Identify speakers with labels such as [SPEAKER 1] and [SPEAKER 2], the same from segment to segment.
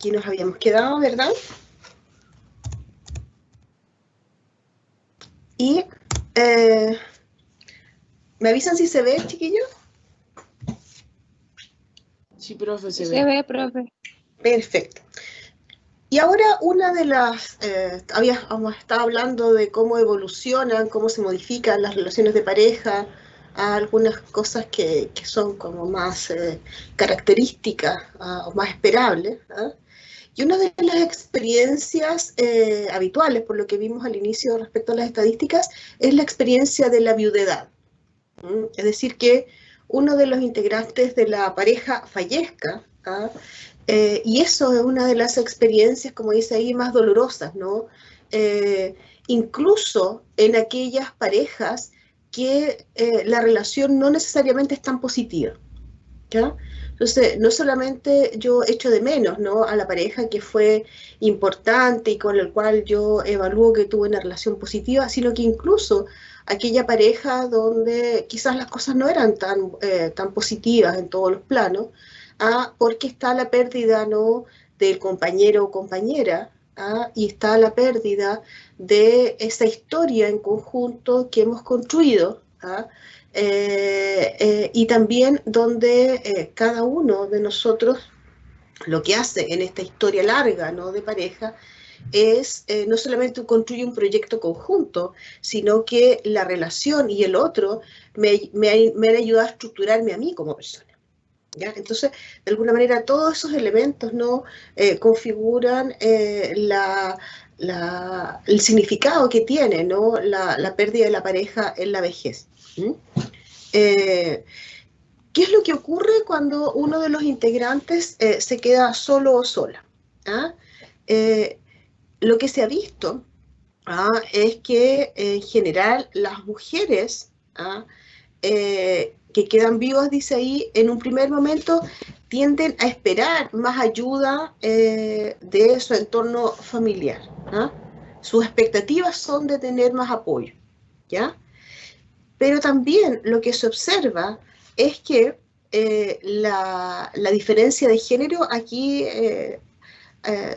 [SPEAKER 1] Aquí nos habíamos quedado, ¿verdad? Y ¿me avisan si se ve, chiquillos?
[SPEAKER 2] Sí, profe, se
[SPEAKER 3] Se
[SPEAKER 2] ve.
[SPEAKER 3] ve, profe.
[SPEAKER 1] Perfecto. Y ahora una de las, habíamos estado hablando de cómo evolucionan, cómo se modifican las relaciones de pareja, a algunas cosas que son como más características o más esperables. Y una de las experiencias habituales, por lo que vimos al inicio respecto a las estadísticas, es la experiencia de la viudedad. Es decir, que uno de los integrantes de la pareja fallezca, y eso es una de las experiencias, como dice ahí, más dolorosas, ¿no? Incluso en aquellas parejas que la relación no necesariamente es tan positiva, ¿ya? Entonces, no solamente yo echo de menos, ¿no?, a la pareja que fue importante y con el cual yo evalúo que tuve una relación positiva, sino que incluso aquella pareja donde quizás las cosas no eran tan positivas en todos los planos, porque está la pérdida, ¿no?, del compañero o compañera, y está la pérdida de esa historia en conjunto que hemos construido, y también donde cada uno de nosotros lo que hace en esta historia larga, ¿no?, de pareja es no solamente construye un proyecto conjunto, sino que la relación y el otro me han ayudado a estructurarme a mí como persona. ¿Ya? Entonces, de alguna manera, todos esos elementos, ¿no?, configuran el significado que tiene, ¿no?, la pérdida de la pareja en la vejez. ¿Qué es lo que ocurre cuando uno de los integrantes se queda solo o sola? Lo que se ha visto es que en general las mujeres que quedan vivas, dice ahí, en un primer momento tienden a esperar más ayuda de su entorno familiar. Sus expectativas son de tener más apoyo, ¿ya? Pero también lo que se observa es que la diferencia de género aquí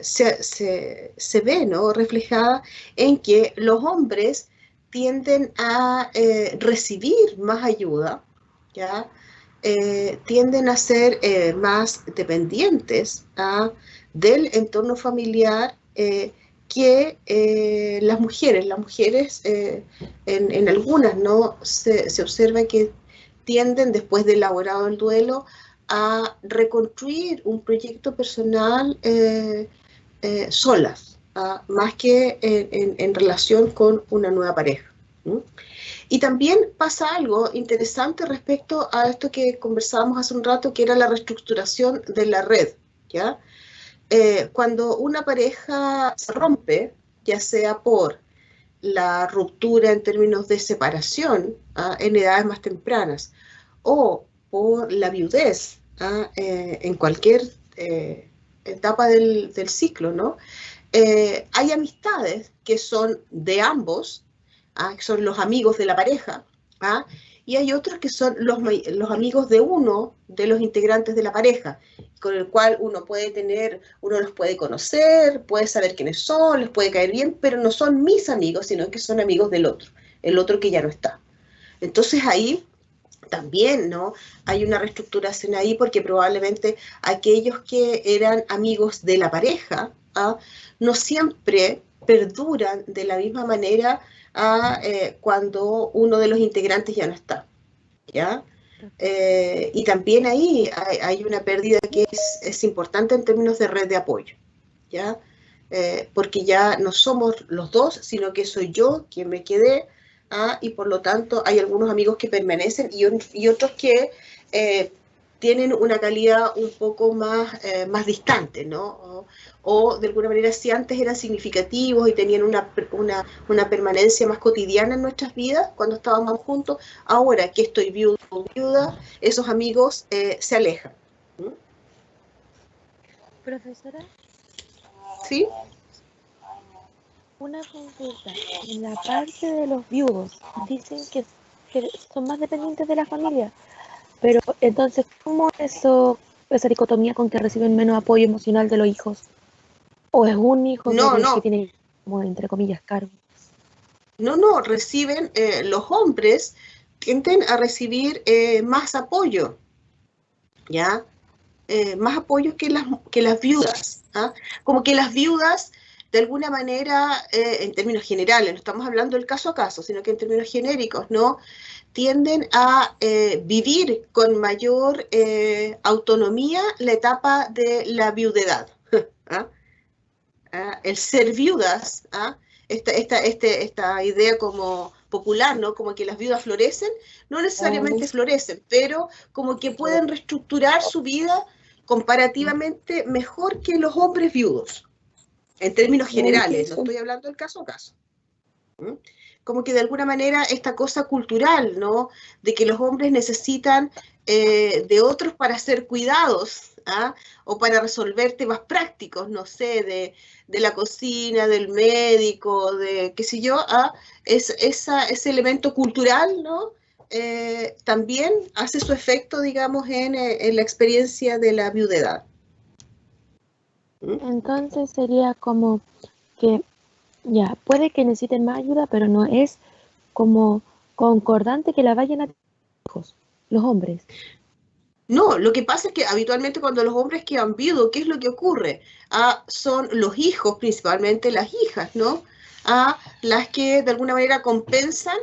[SPEAKER 1] se ve, ¿no?, reflejada en que los hombres tienden a recibir más ayuda, ¿ya? Tienden a ser más dependientes del entorno familiar que las mujeres. Las mujeres, en algunas, ¿no?, se observa que tienden, después de elaborado el duelo, a reconstruir un proyecto personal solas, más que en relación con una nueva pareja. Y también pasa algo interesante respecto a esto que conversábamos hace un rato, que era la reestructuración de la red, ¿ya? Cuando una pareja se rompe, ya sea por la ruptura en términos de separación en edades más tempranas, o por la viudez en cualquier etapa del ciclo, ¿no? Hay amistades que son de ambos, que son los amigos de la pareja, y hay otros que son los amigos de uno de los integrantes de la pareja, con el cual uno los puede conocer, puede saber quiénes son, les puede caer bien, pero no son mis amigos, sino que son amigos del otro, el otro que ya no está. Entonces ahí también, ¿no?, hay una reestructuración ahí, porque probablemente aquellos que eran amigos de la pareja no siempre perduran de la misma manera cuando uno de los integrantes ya no está, ¿ya? Y también ahí hay una pérdida que es importante en términos de red de apoyo, ¿ya? Porque ya no somos los dos, sino que soy yo quien me quedé, y por lo tanto hay algunos amigos que permanecen y otros que tienen una calidad un poco más distante, ¿no? O de alguna manera, si antes eran significativos y tenían una permanencia más cotidiana en nuestras vidas cuando estábamos juntos, ahora que estoy viuda o viuda, esos amigos se alejan.
[SPEAKER 3] Profesora,
[SPEAKER 1] ¿Sí?
[SPEAKER 3] una consulta. En la parte de los viudos, dicen que son más dependientes de la familia. Pero entonces, ¿cómo eso esa dicotomía con que reciben menos apoyo emocional de los hijos? ¿O es un hijo
[SPEAKER 1] No,
[SPEAKER 3] que
[SPEAKER 1] no,
[SPEAKER 3] tiene, como entre comillas, cargo?
[SPEAKER 1] no, reciben, los hombres tienden a recibir más apoyo, ¿ya? Más apoyo que las viudas, ¿ah? Como que las viudas, de alguna manera, en términos generales, no estamos hablando del caso a caso, sino que en términos genéricos, ¿no? Tienden a vivir con mayor autonomía la etapa de la viudedad. ¿Ah? El ser viudas, ¿ah? Esta idea como popular, ¿no? Como que las viudas florecen, no necesariamente florecen, pero como que pueden reestructurar su vida comparativamente mejor que los hombres viudos, en términos generales, no estoy hablando del caso a caso. ¿Mm? Como que de alguna manera esta cosa cultural, ¿no? De que los hombres necesitan de otros para ser cuidados, ¿ah? O para resolver temas prácticos, no sé, de la cocina, del médico, de qué sé yo, ¿ah? Ese elemento cultural, ¿no? También hace su efecto, digamos, en la experiencia de la viudedad. ¿Mm?
[SPEAKER 3] Entonces sería como que, ya, puede que necesiten más ayuda, pero no es como concordante que la vayan a tener hijos, los hombres.
[SPEAKER 1] No, lo que pasa es que habitualmente cuando los hombres quedan viudos, ¿qué es lo que ocurre? Son los hijos, principalmente las hijas, ¿no? Las que de alguna manera compensan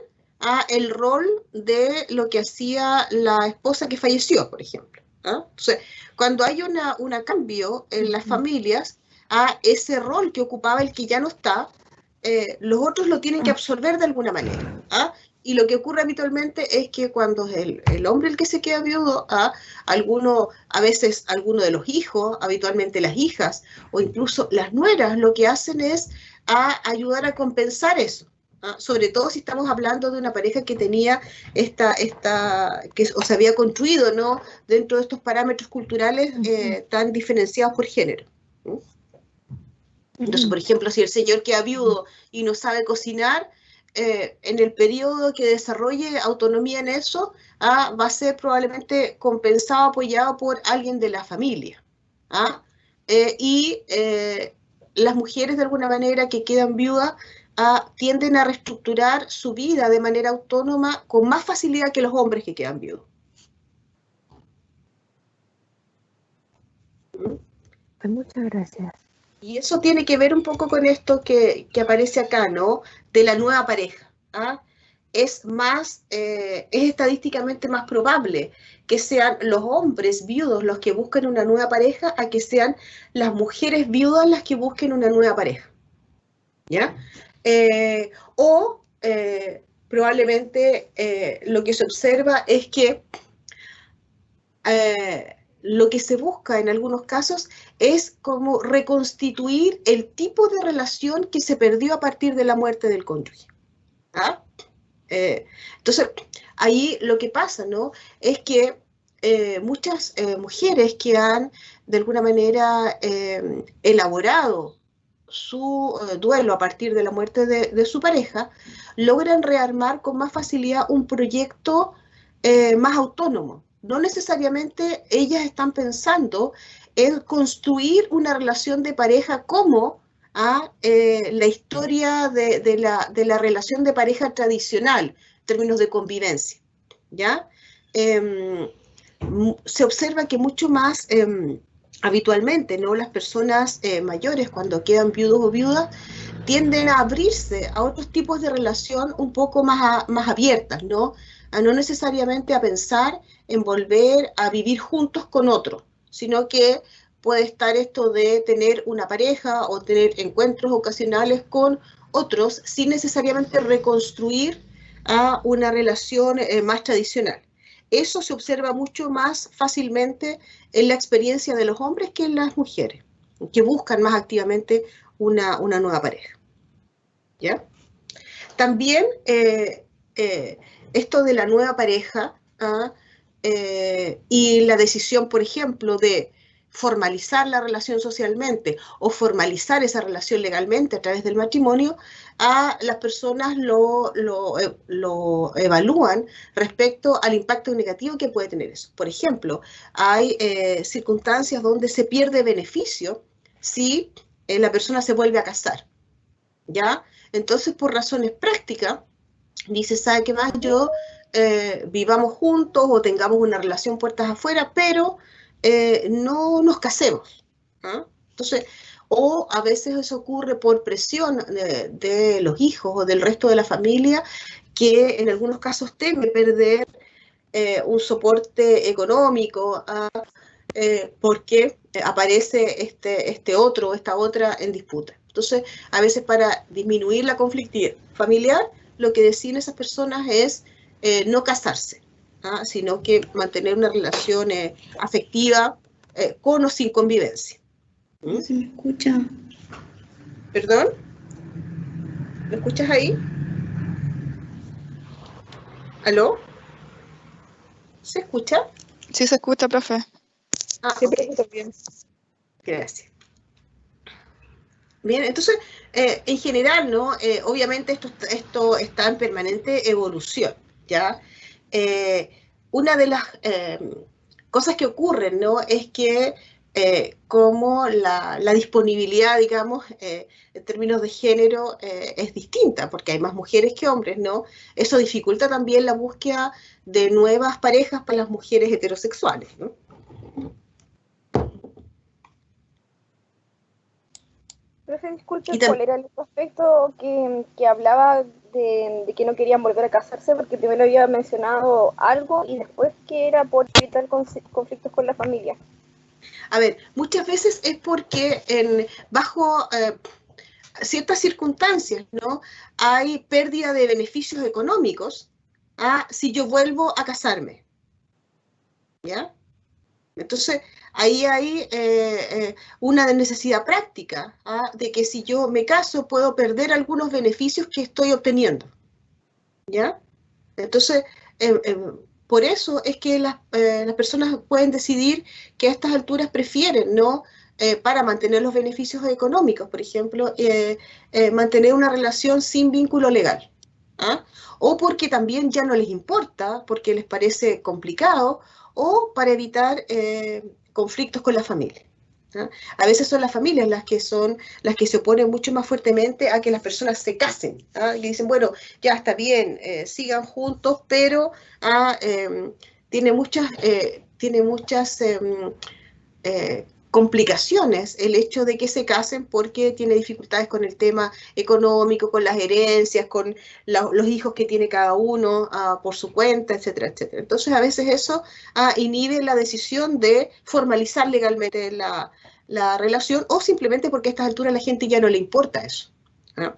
[SPEAKER 1] el rol de lo que hacía la esposa que falleció, por ejemplo. Entonces, cuando hay un cambio en las familias, ese rol que ocupaba el que ya no está, los otros lo tienen que absorber de alguna manera. Y lo que ocurre habitualmente es que cuando es el hombre el que se queda viudo, a veces alguno de los hijos, habitualmente las hijas o incluso las nueras, lo que hacen es ayudar a compensar eso. Sobre todo si estamos hablando de una pareja que tenía o se había construido, ¿no? Dentro de estos parámetros culturales tan diferenciados por género. Entonces, por ejemplo, si el señor queda viudo y no sabe cocinar, en el periodo que desarrolle autonomía en eso, va a ser probablemente compensado, apoyado por alguien de la familia. ¿Ah? Y las mujeres, de alguna manera, que quedan viudas, tienden a reestructurar su vida de manera autónoma con más facilidad que los hombres que quedan viudos.
[SPEAKER 3] Pues muchas gracias.
[SPEAKER 1] Y eso tiene que ver un poco con esto que aparece acá, ¿no? De la nueva pareja. Es estadísticamente más probable que sean los hombres viudos los que busquen una nueva pareja a que sean las mujeres viudas las que busquen una nueva pareja. ¿Ya? Probablemente lo que se observa es que lo que se busca en algunos casos es como reconstituir el tipo de relación que se perdió a partir de la muerte del cónyuge. Entonces, ahí lo que pasa, ¿no? Es que muchas mujeres que han de alguna manera elaborado su duelo a partir de la muerte de su pareja, logran rearmar con más facilidad un proyecto más autónomo. No necesariamente ellas están pensando en construir una relación de pareja como la historia de la relación de pareja tradicional, en términos de convivencia. ¿Ya? Se observa que mucho más habitualmente, ¿no? Las personas mayores, cuando quedan viudos o viudas, tienden a abrirse a otros tipos de relación un poco más abiertas, ¿no? A no necesariamente a pensar en volver a vivir juntos con otro, sino que puede estar esto de tener una pareja o tener encuentros ocasionales con otros sin necesariamente reconstruir una relación más tradicional. Eso se observa mucho más fácilmente en la experiencia de los hombres que en las mujeres, que buscan más activamente una nueva pareja. ¿Ya? También esto de la nueva pareja y la decisión, por ejemplo, de formalizar la relación socialmente o formalizar esa relación legalmente a través del matrimonio, las personas lo evalúan respecto al impacto negativo que puede tener eso. Por ejemplo, hay circunstancias donde se pierde beneficio si la persona se vuelve a casar, ¿ya? Entonces, por razones prácticas, dice, ¿sabe qué más? Vivamos juntos o tengamos una relación puertas afuera, pero no nos casemos. ¿Ah? Entonces, o a veces eso ocurre por presión de los hijos o del resto de la familia, que en algunos casos teme perder un soporte económico porque aparece este otro o esta otra en disputa. Entonces, a veces para disminuir la conflictividad familiar, lo que deciden esas personas es no casarse, sino que mantener una relación afectiva con o sin convivencia.
[SPEAKER 4] ¿No se me escucha?
[SPEAKER 1] ¿Perdón? ¿Me escuchas ahí? ¿Aló? ¿Se escucha?
[SPEAKER 5] Sí se escucha, profe.
[SPEAKER 4] Sí,
[SPEAKER 1] Ok.
[SPEAKER 4] profe, también.
[SPEAKER 1] Gracias. Bien, entonces, en general, ¿no? Obviamente esto está en permanente evolución, ¿ya? Una de las cosas que ocurren, ¿no? Es que como la disponibilidad, digamos, en términos de género es distinta, porque hay más mujeres que hombres, ¿no? Eso dificulta también la búsqueda de nuevas parejas para las mujeres heterosexuales, ¿no?
[SPEAKER 4] Profe, disculpe,
[SPEAKER 1] Y
[SPEAKER 4] ¿cuál era el otro aspecto que hablaba de que no querían volver a casarse? Porque primero había mencionado algo y después que era por evitar conflictos con la familia.
[SPEAKER 1] A ver, muchas veces es porque bajo ciertas circunstancias, ¿no? Hay pérdida de beneficios económicos si yo vuelvo a casarme, ¿ya? Entonces, ahí hay una necesidad práctica de que si yo me caso puedo perder algunos beneficios que estoy obteniendo, ¿ya? Entonces, por eso es que las personas pueden decidir que a estas alturas prefieren, ¿no? Para mantener los beneficios económicos, por ejemplo, mantener una relación sin vínculo legal. ¿Ah? O porque también ya no les importa, porque les parece complicado, o para evitar conflictos con la familia. ¿Ah? A veces son las familias las que se oponen mucho más fuertemente a que las personas se casen, y dicen, bueno, ya está bien, sigan juntos, pero tiene muchas complicaciones el hecho de que se casen porque tiene dificultades con el tema económico, con las herencias, con los hijos que tiene cada uno por su cuenta, etcétera, etcétera. Entonces a veces eso inhibe la decisión de formalizar legalmente la relación o simplemente porque a estas alturas a la gente ya no le importa eso. ¿No?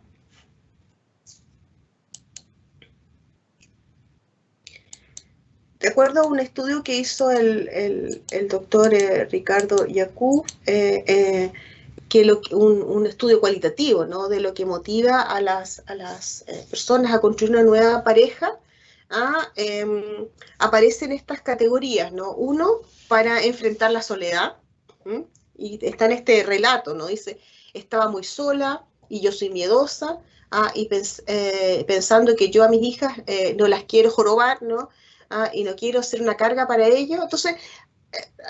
[SPEAKER 1] De acuerdo a un estudio que hizo el doctor Ricardo Yacú, un estudio cualitativo, ¿no? De lo que motiva a las personas a construir una nueva pareja, aparecen estas categorías, ¿no? Uno, para enfrentar la soledad, ¿m? Y está en este relato, ¿no? Dice, estaba muy sola y yo soy miedosa, y pensando que yo a mis hijas no las quiero jorobar, ¿no? Y no quiero ser una carga para ellos. Entonces,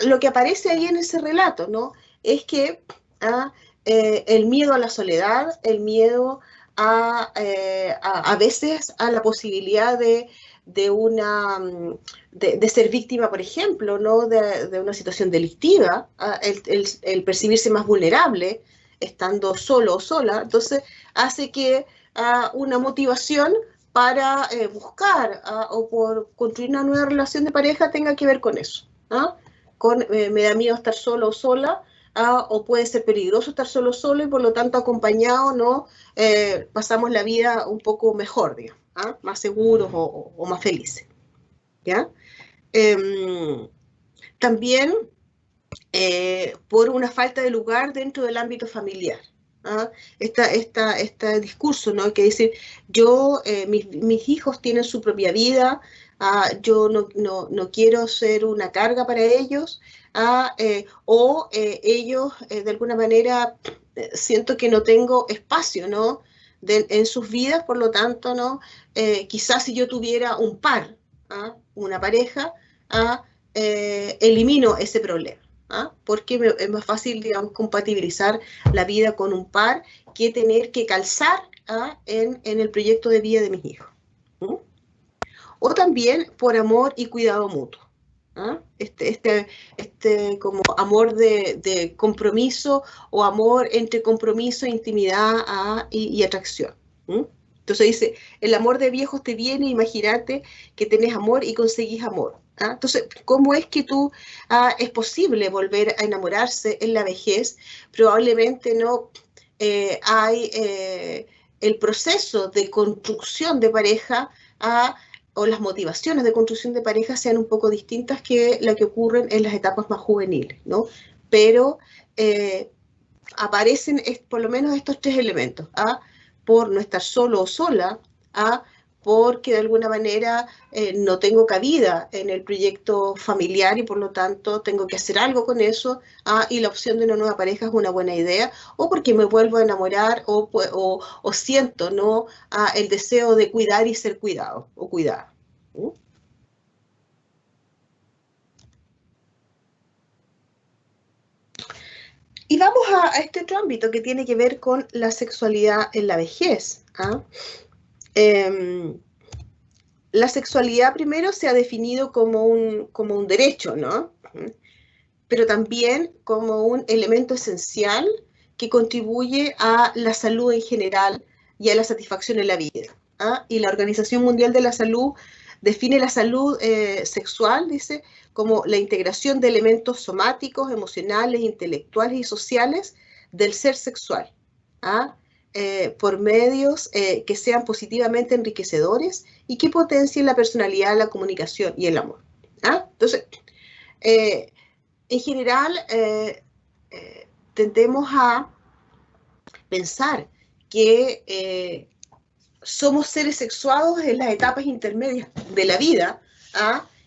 [SPEAKER 1] lo que aparece ahí en ese relato, ¿no? Es que el miedo a la soledad, el miedo a veces a la posibilidad de ser víctima, por ejemplo, ¿no? de una situación delictiva, el percibirse más vulnerable estando solo o sola, entonces hace que una motivación para buscar o por construir una nueva relación de pareja tenga que ver con eso. Me da miedo estar solo o sola, o puede ser peligroso estar solo o solo y por lo tanto acompañado, ¿no? Pasamos la vida un poco mejor, digamos, más seguros o más felices. ¿Ya? También por una falta de lugar dentro del ámbito familiar. Este discurso, ¿no? Que dice, mis hijos tienen su propia vida, yo no quiero ser una carga para ellos, ellos de alguna manera siento que no tengo espacio, ¿no? En sus vidas, por lo tanto, ¿no? Quizás si yo tuviera un par, una pareja, elimino ese problema. Porque es más fácil, digamos, compatibilizar la vida con un par que tener que calzar en el proyecto de vida de mis hijos. O también por amor y cuidado mutuo. Como amor de compromiso o amor entre compromiso, intimidad y atracción. Entonces dice, el amor de viejos te viene, imagínate que tenés amor y conseguís amor. Entonces, ¿cómo es que es posible volver a enamorarse en la vejez? Probablemente no hay el proceso de construcción de pareja o las motivaciones de construcción de pareja sean un poco distintas que las que ocurren en las etapas más juveniles, ¿no? Pero aparecen por lo menos estos tres elementos, por no estar solo o sola, porque de alguna manera no tengo cabida en el proyecto familiar y por lo tanto tengo que hacer algo con eso, y la opción de una nueva pareja es una buena idea, o porque me vuelvo a enamorar o siento, ¿no? El deseo de cuidar y ser cuidado o cuidada. Y vamos a este otro ámbito que tiene que ver con la sexualidad en la vejez. La sexualidad primero se ha definido como un derecho, ¿no? Pero también como un elemento esencial que contribuye a la salud en general y a la satisfacción en la vida. Y la Organización Mundial de la Salud define la salud sexual, dice, como la integración de elementos somáticos, emocionales, intelectuales y sociales del ser sexual. Por medios que sean positivamente enriquecedores y que potencien la personalidad, la comunicación y el amor. Entonces, en general, tendemos a pensar que somos seres sexuados en las etapas intermedias de la vida,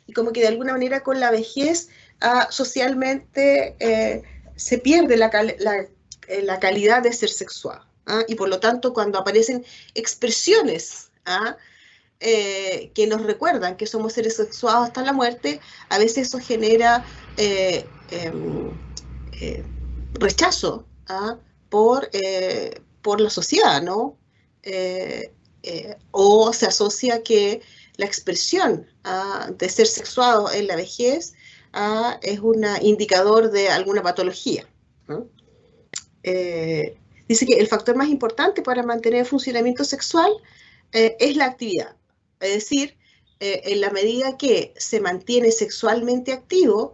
[SPEAKER 1] y como que de alguna manera con la vejez socialmente se pierde la calidad de ser sexuado. Y por lo tanto, cuando aparecen expresiones que nos recuerdan que somos seres sexuados hasta la muerte, a veces eso genera rechazo por la sociedad, ¿no? O se asocia que la expresión de ser sexuado en la vejez es un indicador de alguna patología, ¿no? Dice que el factor más importante para mantener el funcionamiento sexual es la actividad. Es decir, en la medida que se mantiene sexualmente activo,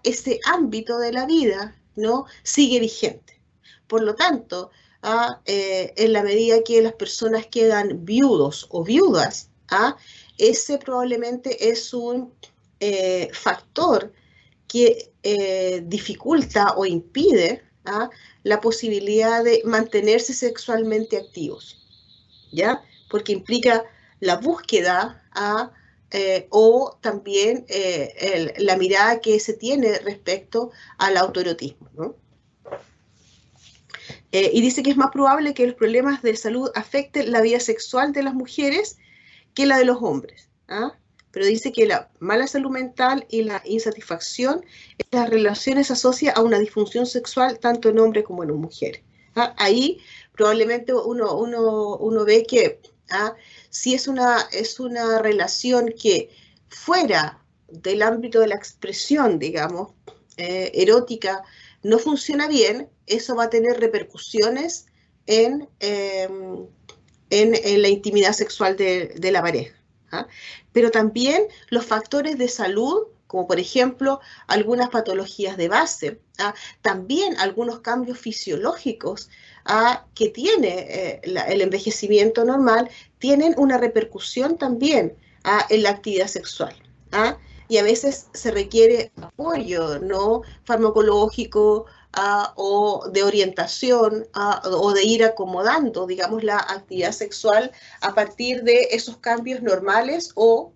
[SPEAKER 1] ese ámbito de la vida, ¿no?, sigue vigente. Por lo tanto, en la medida que las personas quedan viudos o viudas, ese probablemente es un factor que dificulta o impide la posibilidad de mantenerse sexualmente activos, ¿ya? Porque implica la búsqueda o también la mirada que se tiene respecto al autoerotismo, ¿no? Y dice que es más probable que los problemas de salud afecten la vida sexual de las mujeres que la de los hombres, pero dice que la mala salud mental y la insatisfacción en las relaciones se asocia a una disfunción sexual tanto en hombres como en mujeres. Ahí probablemente uno ve que si es una relación que fuera del ámbito de la expresión, digamos, erótica, no funciona bien, eso va a tener repercusiones en la intimidad sexual de la pareja. Pero también los factores de salud, como por ejemplo algunas patologías de base, también algunos cambios fisiológicos que tiene el envejecimiento normal, tienen una repercusión también en la actividad sexual. Y a veces se requiere apoyo, ¿no?, farmacológico o de orientación o de ir acomodando, digamos, la actividad sexual a partir de esos cambios normales o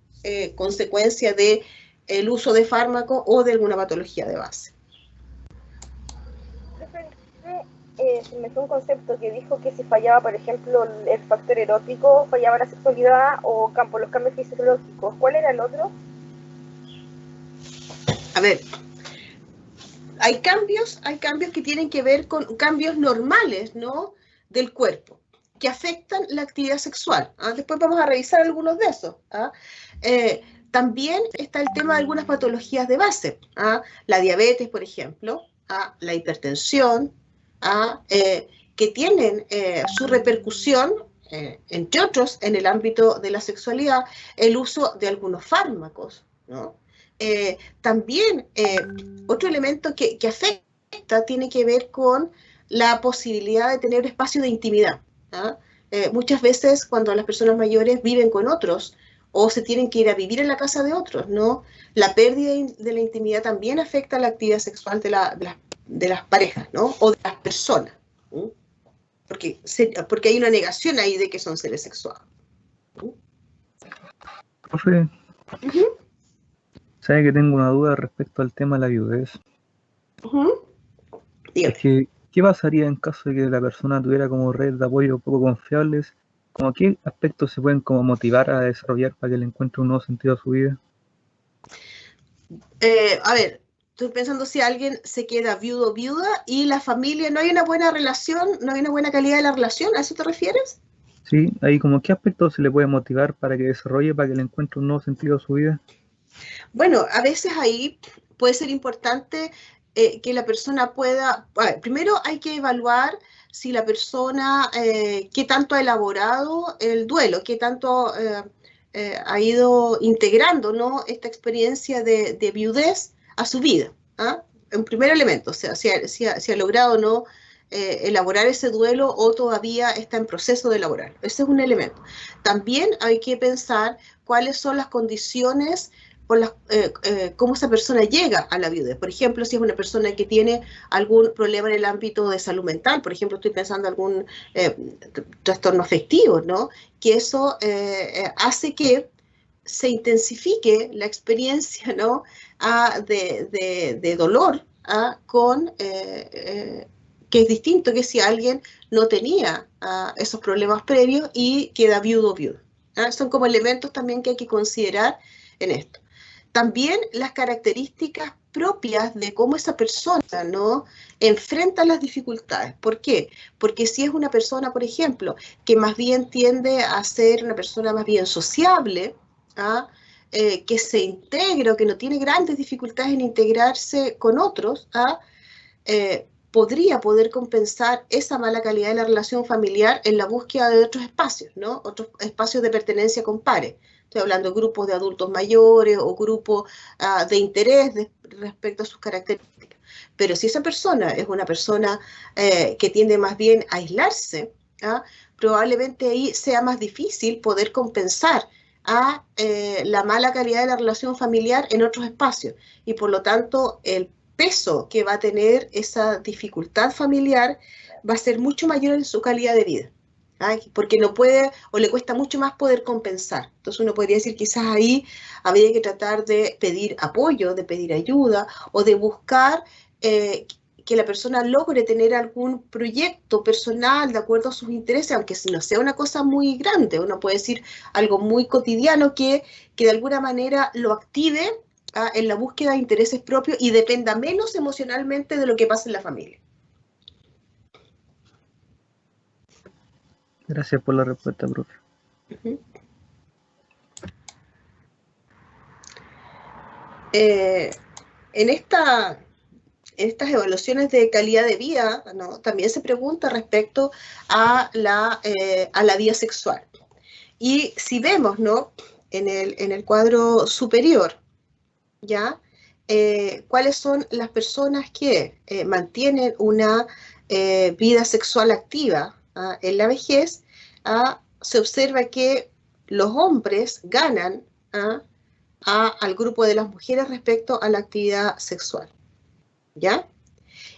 [SPEAKER 1] consecuencia de el uso de fármaco o de alguna patología de base.
[SPEAKER 4] Se me fue un concepto que dijo que si fallaba, por ejemplo, el factor erótico, fallaba la sexualidad o los cambios fisiológicos. ¿Cuál era el otro?
[SPEAKER 1] A ver, hay cambios que tienen que ver con cambios normales, ¿no?, del cuerpo, que afectan la actividad sexual. Después vamos a revisar algunos de esos. También está el tema de algunas patologías de base. La diabetes, por ejemplo, la hipertensión, que tienen su repercusión, entre otros, en el ámbito de la sexualidad, el uso de algunos fármacos, ¿no? También otro elemento que afecta tiene que ver con la posibilidad de tener espacio de intimidad. Muchas veces cuando las personas mayores viven con otros o se tienen que ir a vivir en la casa de otros, ¿no?, la pérdida de la intimidad también afecta la actividad sexual de las parejas, ¿no?, o de las personas, ¿no?, porque hay una negación ahí de que son seres sexuados.
[SPEAKER 5] Profe, ¿sabe que tengo una duda respecto al tema de la viudez? Es que, ¿qué pasaría en caso de que la persona tuviera como red de apoyo poco confiables? ¿Cómo qué aspectos se pueden como motivar a desarrollar para que le encuentre un nuevo sentido a su vida?
[SPEAKER 1] A ver, estoy pensando si alguien se queda viudo o viuda y la familia, no hay una buena relación, no hay una buena calidad de la relación, ¿a eso te refieres?
[SPEAKER 5] Sí, ahí como qué aspectos se le puede motivar para que desarrolle, para que le encuentre un nuevo sentido a su vida.
[SPEAKER 1] Bueno, a veces ahí puede ser importante que la persona pueda, primero hay que evaluar si la persona, qué tanto ha elaborado el duelo, qué tanto ha ido integrando, ¿no?, esta experiencia de viudez a su vida. Un primer elemento, o sea, si ha logrado, ¿no?, elaborar ese duelo o todavía está en proceso de elaborar. Ese es un elemento. También hay que pensar cuáles son las condiciones por cómo esa persona llega a la viudez. Por ejemplo, si es una persona que tiene algún problema en el ámbito de salud mental, por ejemplo, estoy pensando en algún trastorno afectivo, ¿no?, que eso hace que se intensifique la experiencia, ¿no?, de dolor, que es distinto que si alguien no tenía esos problemas previos y queda viudo o viuda. Son como elementos también que hay que considerar en esto. También las características propias de cómo esa persona, ¿no?, enfrenta las dificultades. ¿Por qué? Porque si es una persona, por ejemplo, que más bien tiende a ser una persona más bien sociable, que se integra o que no tiene grandes dificultades en integrarse con otros, podría poder compensar esa mala calidad de la relación familiar en la búsqueda de otros espacios, ¿no?, otros espacios de pertenencia con pares. Estoy hablando de grupos de adultos mayores o grupos de interés respecto a sus características. Pero si esa persona es una persona que tiende más bien a aislarse, probablemente ahí sea más difícil poder compensar la mala calidad de la relación familiar en otros espacios. Y por lo tanto, el peso que va a tener esa dificultad familiar va a ser mucho mayor en su calidad de vida, porque no puede o le cuesta mucho más poder compensar. Entonces uno podría decir quizás ahí habría que tratar de pedir apoyo, de pedir ayuda o de buscar que la persona logre tener algún proyecto personal de acuerdo a sus intereses, aunque no sea una cosa muy grande. Uno puede decir algo muy cotidiano que de alguna manera lo active en la búsqueda de intereses propios y dependa menos emocionalmente de lo que pasa en la familia.
[SPEAKER 5] Gracias por la respuesta, profe.
[SPEAKER 1] En estas evaluaciones de calidad de vida, ¿no?, también se pregunta respecto a la vida sexual. Y si vemos, ¿no?, en el cuadro superior, ¿ya?, cuáles son las personas que mantienen una vida sexual activa en la vejez, se observa que los hombres ganan al grupo de las mujeres respecto a la actividad sexual, ¿ya?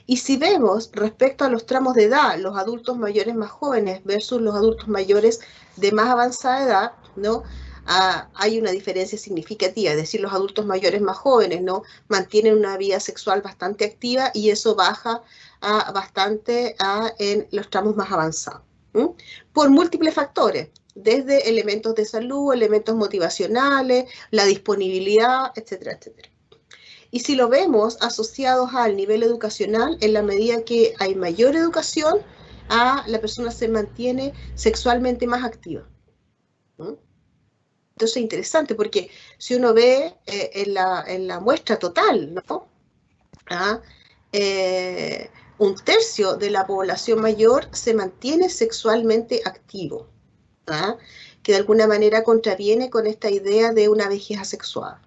[SPEAKER 1] Y si vemos respecto a los tramos de edad, los adultos mayores más jóvenes versus los adultos mayores de más avanzada edad, ¿no? Hay una diferencia significativa, es decir, los adultos mayores más jóvenes, ¿no? Mantienen una vida sexual bastante activa y eso baja bastante en los tramos más avanzados, por múltiples factores, desde elementos de salud, elementos motivacionales, la disponibilidad, etcétera, etcétera. Y si lo vemos asociados al nivel educacional, en la medida que hay mayor educación, la persona se mantiene sexualmente más activa. Entonces es interesante porque si uno ve en la muestra total, ¿no? Un tercio de la población mayor se mantiene sexualmente activo, que de alguna manera contraviene con esta idea de una vejez asexuada.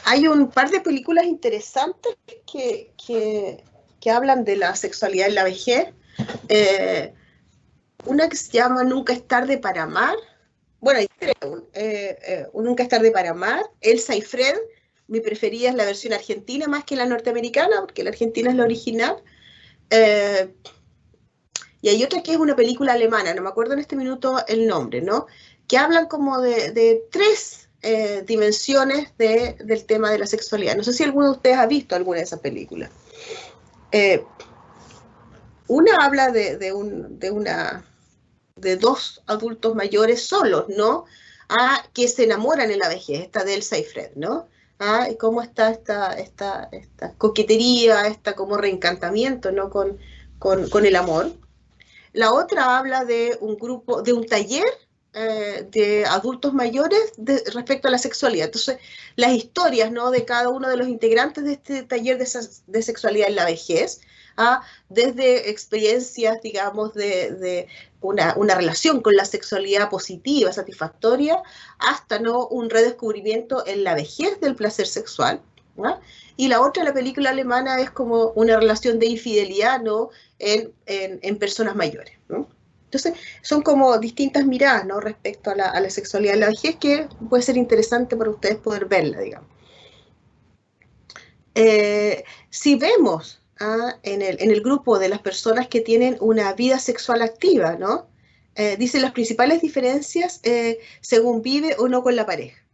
[SPEAKER 1] Hay un par de películas interesantes que hablan de la sexualidad en la vejez. Una que se llama Nunca es tarde para amar. Bueno, hay tres. Nunca es tarde para amar. Elsa y Fred. Mi preferida es la versión argentina más que la norteamericana, porque la argentina es la original. Y hay otra que es una película alemana, no me acuerdo en este minuto el nombre, ¿no? Que hablan como de tres dimensiones del tema de la sexualidad. No sé si alguno de ustedes ha visto alguna de esas películas. Una habla de dos adultos mayores solos, ¿no? Que se enamoran en la vejez, esta de Elsa y Fred, ¿no? Y cómo está esta coquetería, como reencantamiento, ¿no? Con el amor. La otra habla de un grupo, de un taller de adultos mayores respecto a la sexualidad. Entonces, las historias, ¿no? De cada uno de los integrantes de este taller de sexualidad en la vejez, desde experiencias, digamos, de una relación con la sexualidad positiva, satisfactoria, hasta, ¿no? Un redescubrimiento en la vejez del placer sexual. Y la otra, la película alemana, es como una relación de infidelidad, ¿no? en personas mayores, ¿no? Entonces, son como distintas miradas, ¿no? Respecto a la sexualidad en la vejez, que puede ser interesante para ustedes poder verla, digamos. Si vemos en el grupo de las personas que tienen una vida sexual activa, ¿no? Dice las principales diferencias según vive o no con la pareja.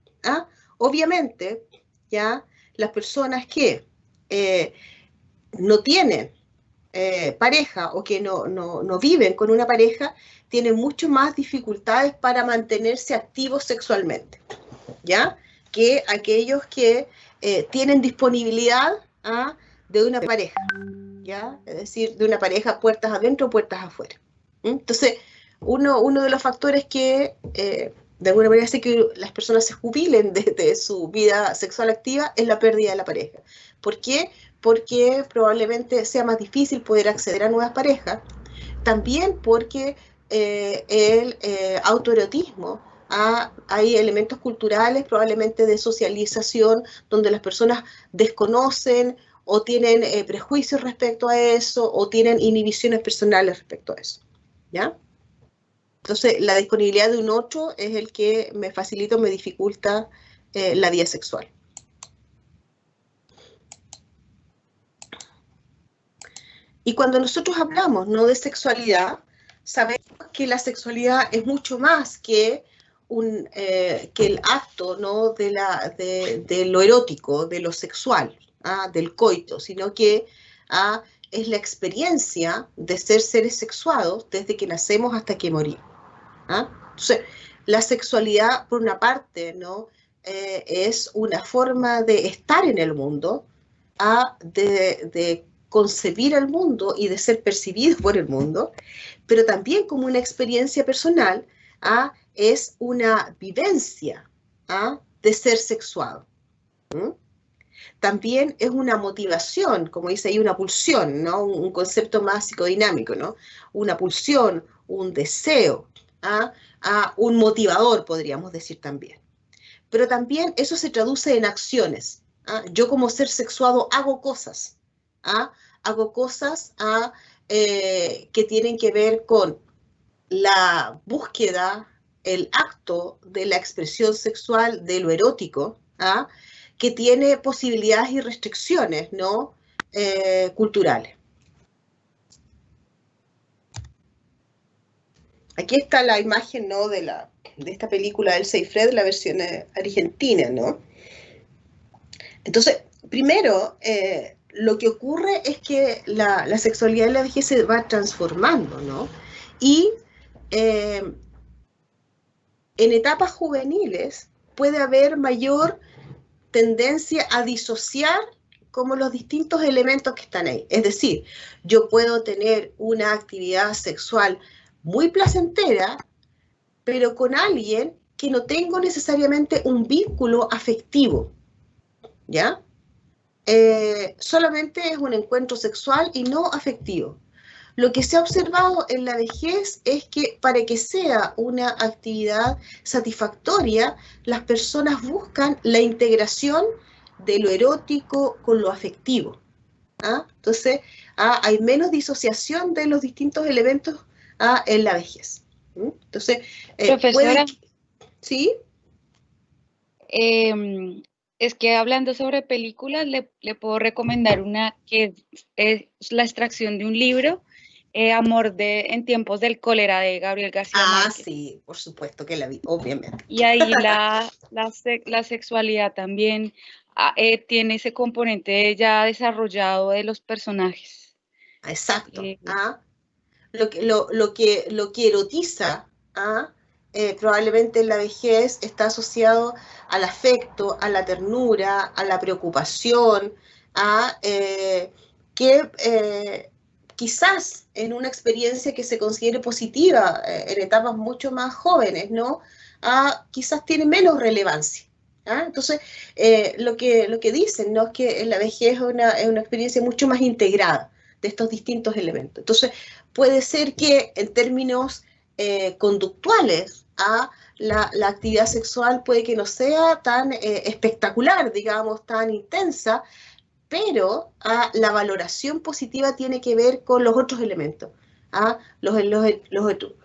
[SPEAKER 1] Obviamente, ya las personas que no tienen pareja o que no viven con una pareja tienen mucho más dificultades para mantenerse activos sexualmente, ¿ya? Que aquellos que tienen disponibilidad de una pareja, ¿ya? Es decir, de una pareja puertas adentro, puertas afuera. Entonces, uno de los factores que de alguna manera hace que las personas se jubilen de su vida sexual activa es la pérdida de la pareja. ¿Por qué? Porque probablemente sea más difícil poder acceder a nuevas parejas. También porque el autoerotismo, hay elementos culturales probablemente de socialización donde las personas desconocen o tienen prejuicios respecto a eso o tienen inhibiciones personales respecto a eso, ¿ya? Entonces, la disponibilidad de un otro es el que me facilita o me dificulta la vida sexual. Y cuando nosotros hablamos, ¿no?, de sexualidad, sabemos que la sexualidad es mucho más que el acto, ¿no?, de lo erótico, de lo sexual, del coito, sino que es la experiencia de ser seres sexuados desde que nacemos hasta que morimos. Entonces, la sexualidad, por una parte, ¿no?, es una forma de estar en el mundo, de concebir el mundo y de ser percibido por el mundo, pero también como una experiencia personal, es una vivencia de ser sexuado. También es una motivación, como dice ahí, una pulsión, ¿no? Un concepto más psicodinámico, ¿no? Una pulsión, un deseo, un motivador, podríamos decir también. Pero también eso se traduce en acciones. Yo como ser sexuado hago cosas, que tienen que ver con la búsqueda, el acto de la expresión sexual, de lo erótico, que tiene posibilidades y restricciones, ¿no? Culturales. Aquí está la imagen, ¿no? de esta película Elsa y Fred, la versión argentina, ¿no? Entonces, primero, lo que ocurre es que la sexualidad en la vejez se va transformando, ¿no? Y en etapas juveniles puede haber mayor tendencia a disociar como los distintos elementos que están ahí. Es decir, yo puedo tener una actividad sexual muy placentera, pero con alguien que no tengo necesariamente un vínculo afectivo, ¿ya? Solamente es un encuentro sexual y no afectivo. Lo que se ha observado en la vejez es que para que sea una actividad satisfactoria, las personas buscan la integración de lo erótico con lo afectivo. ¿Ah? Entonces, hay menos disociación de los distintos elementos en la vejez. Entonces,
[SPEAKER 6] Profesora,
[SPEAKER 1] ¿sí?
[SPEAKER 6] Es que hablando sobre películas, le puedo recomendar una que es la extracción de un libro, Amor en tiempos del cólera, de Gabriel García Márquez.
[SPEAKER 1] Sí, por supuesto que la vi, obviamente.
[SPEAKER 6] Y ahí la sexualidad también tiene ese componente ya desarrollado de los personajes.
[SPEAKER 1] Exacto. Lo que erotiza, probablemente en la vejez está asociado al afecto, a la ternura, a la preocupación, que quizás en una experiencia que se considere positiva en etapas mucho más jóvenes, ¿no? Quizás tiene menos relevancia. Entonces, lo que dicen, ¿no? Es que en la vejez es una experiencia mucho más integrada de estos distintos elementos. Entonces, puede ser que en términos conductuales, la actividad sexual puede que no sea tan espectacular, digamos, tan intensa, pero la valoración positiva tiene que ver con los otros elementos, los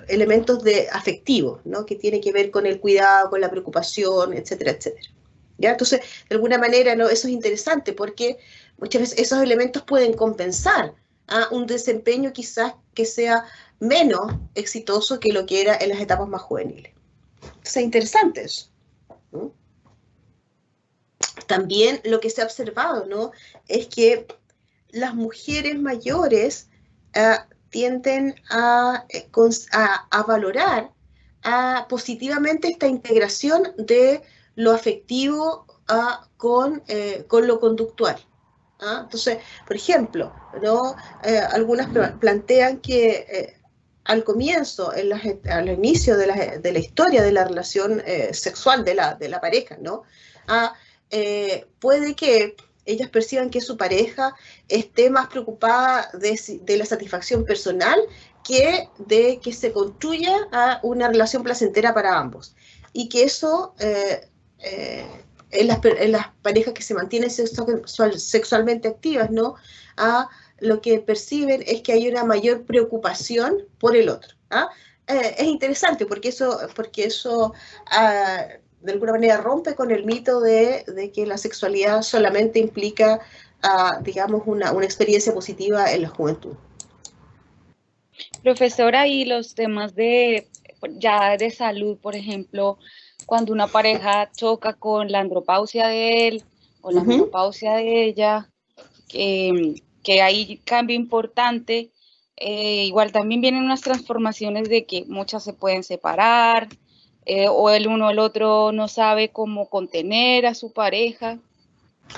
[SPEAKER 1] elementos afectivos, ¿no? Que tiene que ver con el cuidado, con la preocupación, etcétera, etcétera. ¿Ya? Entonces, de alguna manera, ¿no? Eso es interesante porque muchas veces esos elementos pueden compensar un desempeño quizás que sea menos exitoso que lo que era en las etapas más juveniles. Entonces, interesante eso, ¿no? También lo que se ha observado, ¿no? Es que las mujeres mayores tienden a valorar positivamente esta integración de lo afectivo con lo conductual. Entonces, por ejemplo, ¿no? Algunas plantean que al comienzo, al inicio de la historia de la relación sexual de la pareja, ¿no? Puede que ellas perciban que su pareja esté más preocupada de la satisfacción personal que de que se construya una relación placentera para ambos. Y que eso, en las parejas que se mantienen sexualmente activas, ¿no? Lo que perciben es que hay una mayor preocupación por el otro. Es interesante porque eso de alguna manera rompe con el mito de que la sexualidad solamente implica, digamos, una experiencia positiva en la juventud.
[SPEAKER 6] Profesora, y los temas de salud, por ejemplo, cuando una pareja choca con la andropausia de él o la menopausia de ella, que hay cambio importante, igual también vienen unas transformaciones de que muchas se pueden separar, o el uno o el otro no sabe cómo contener a su pareja.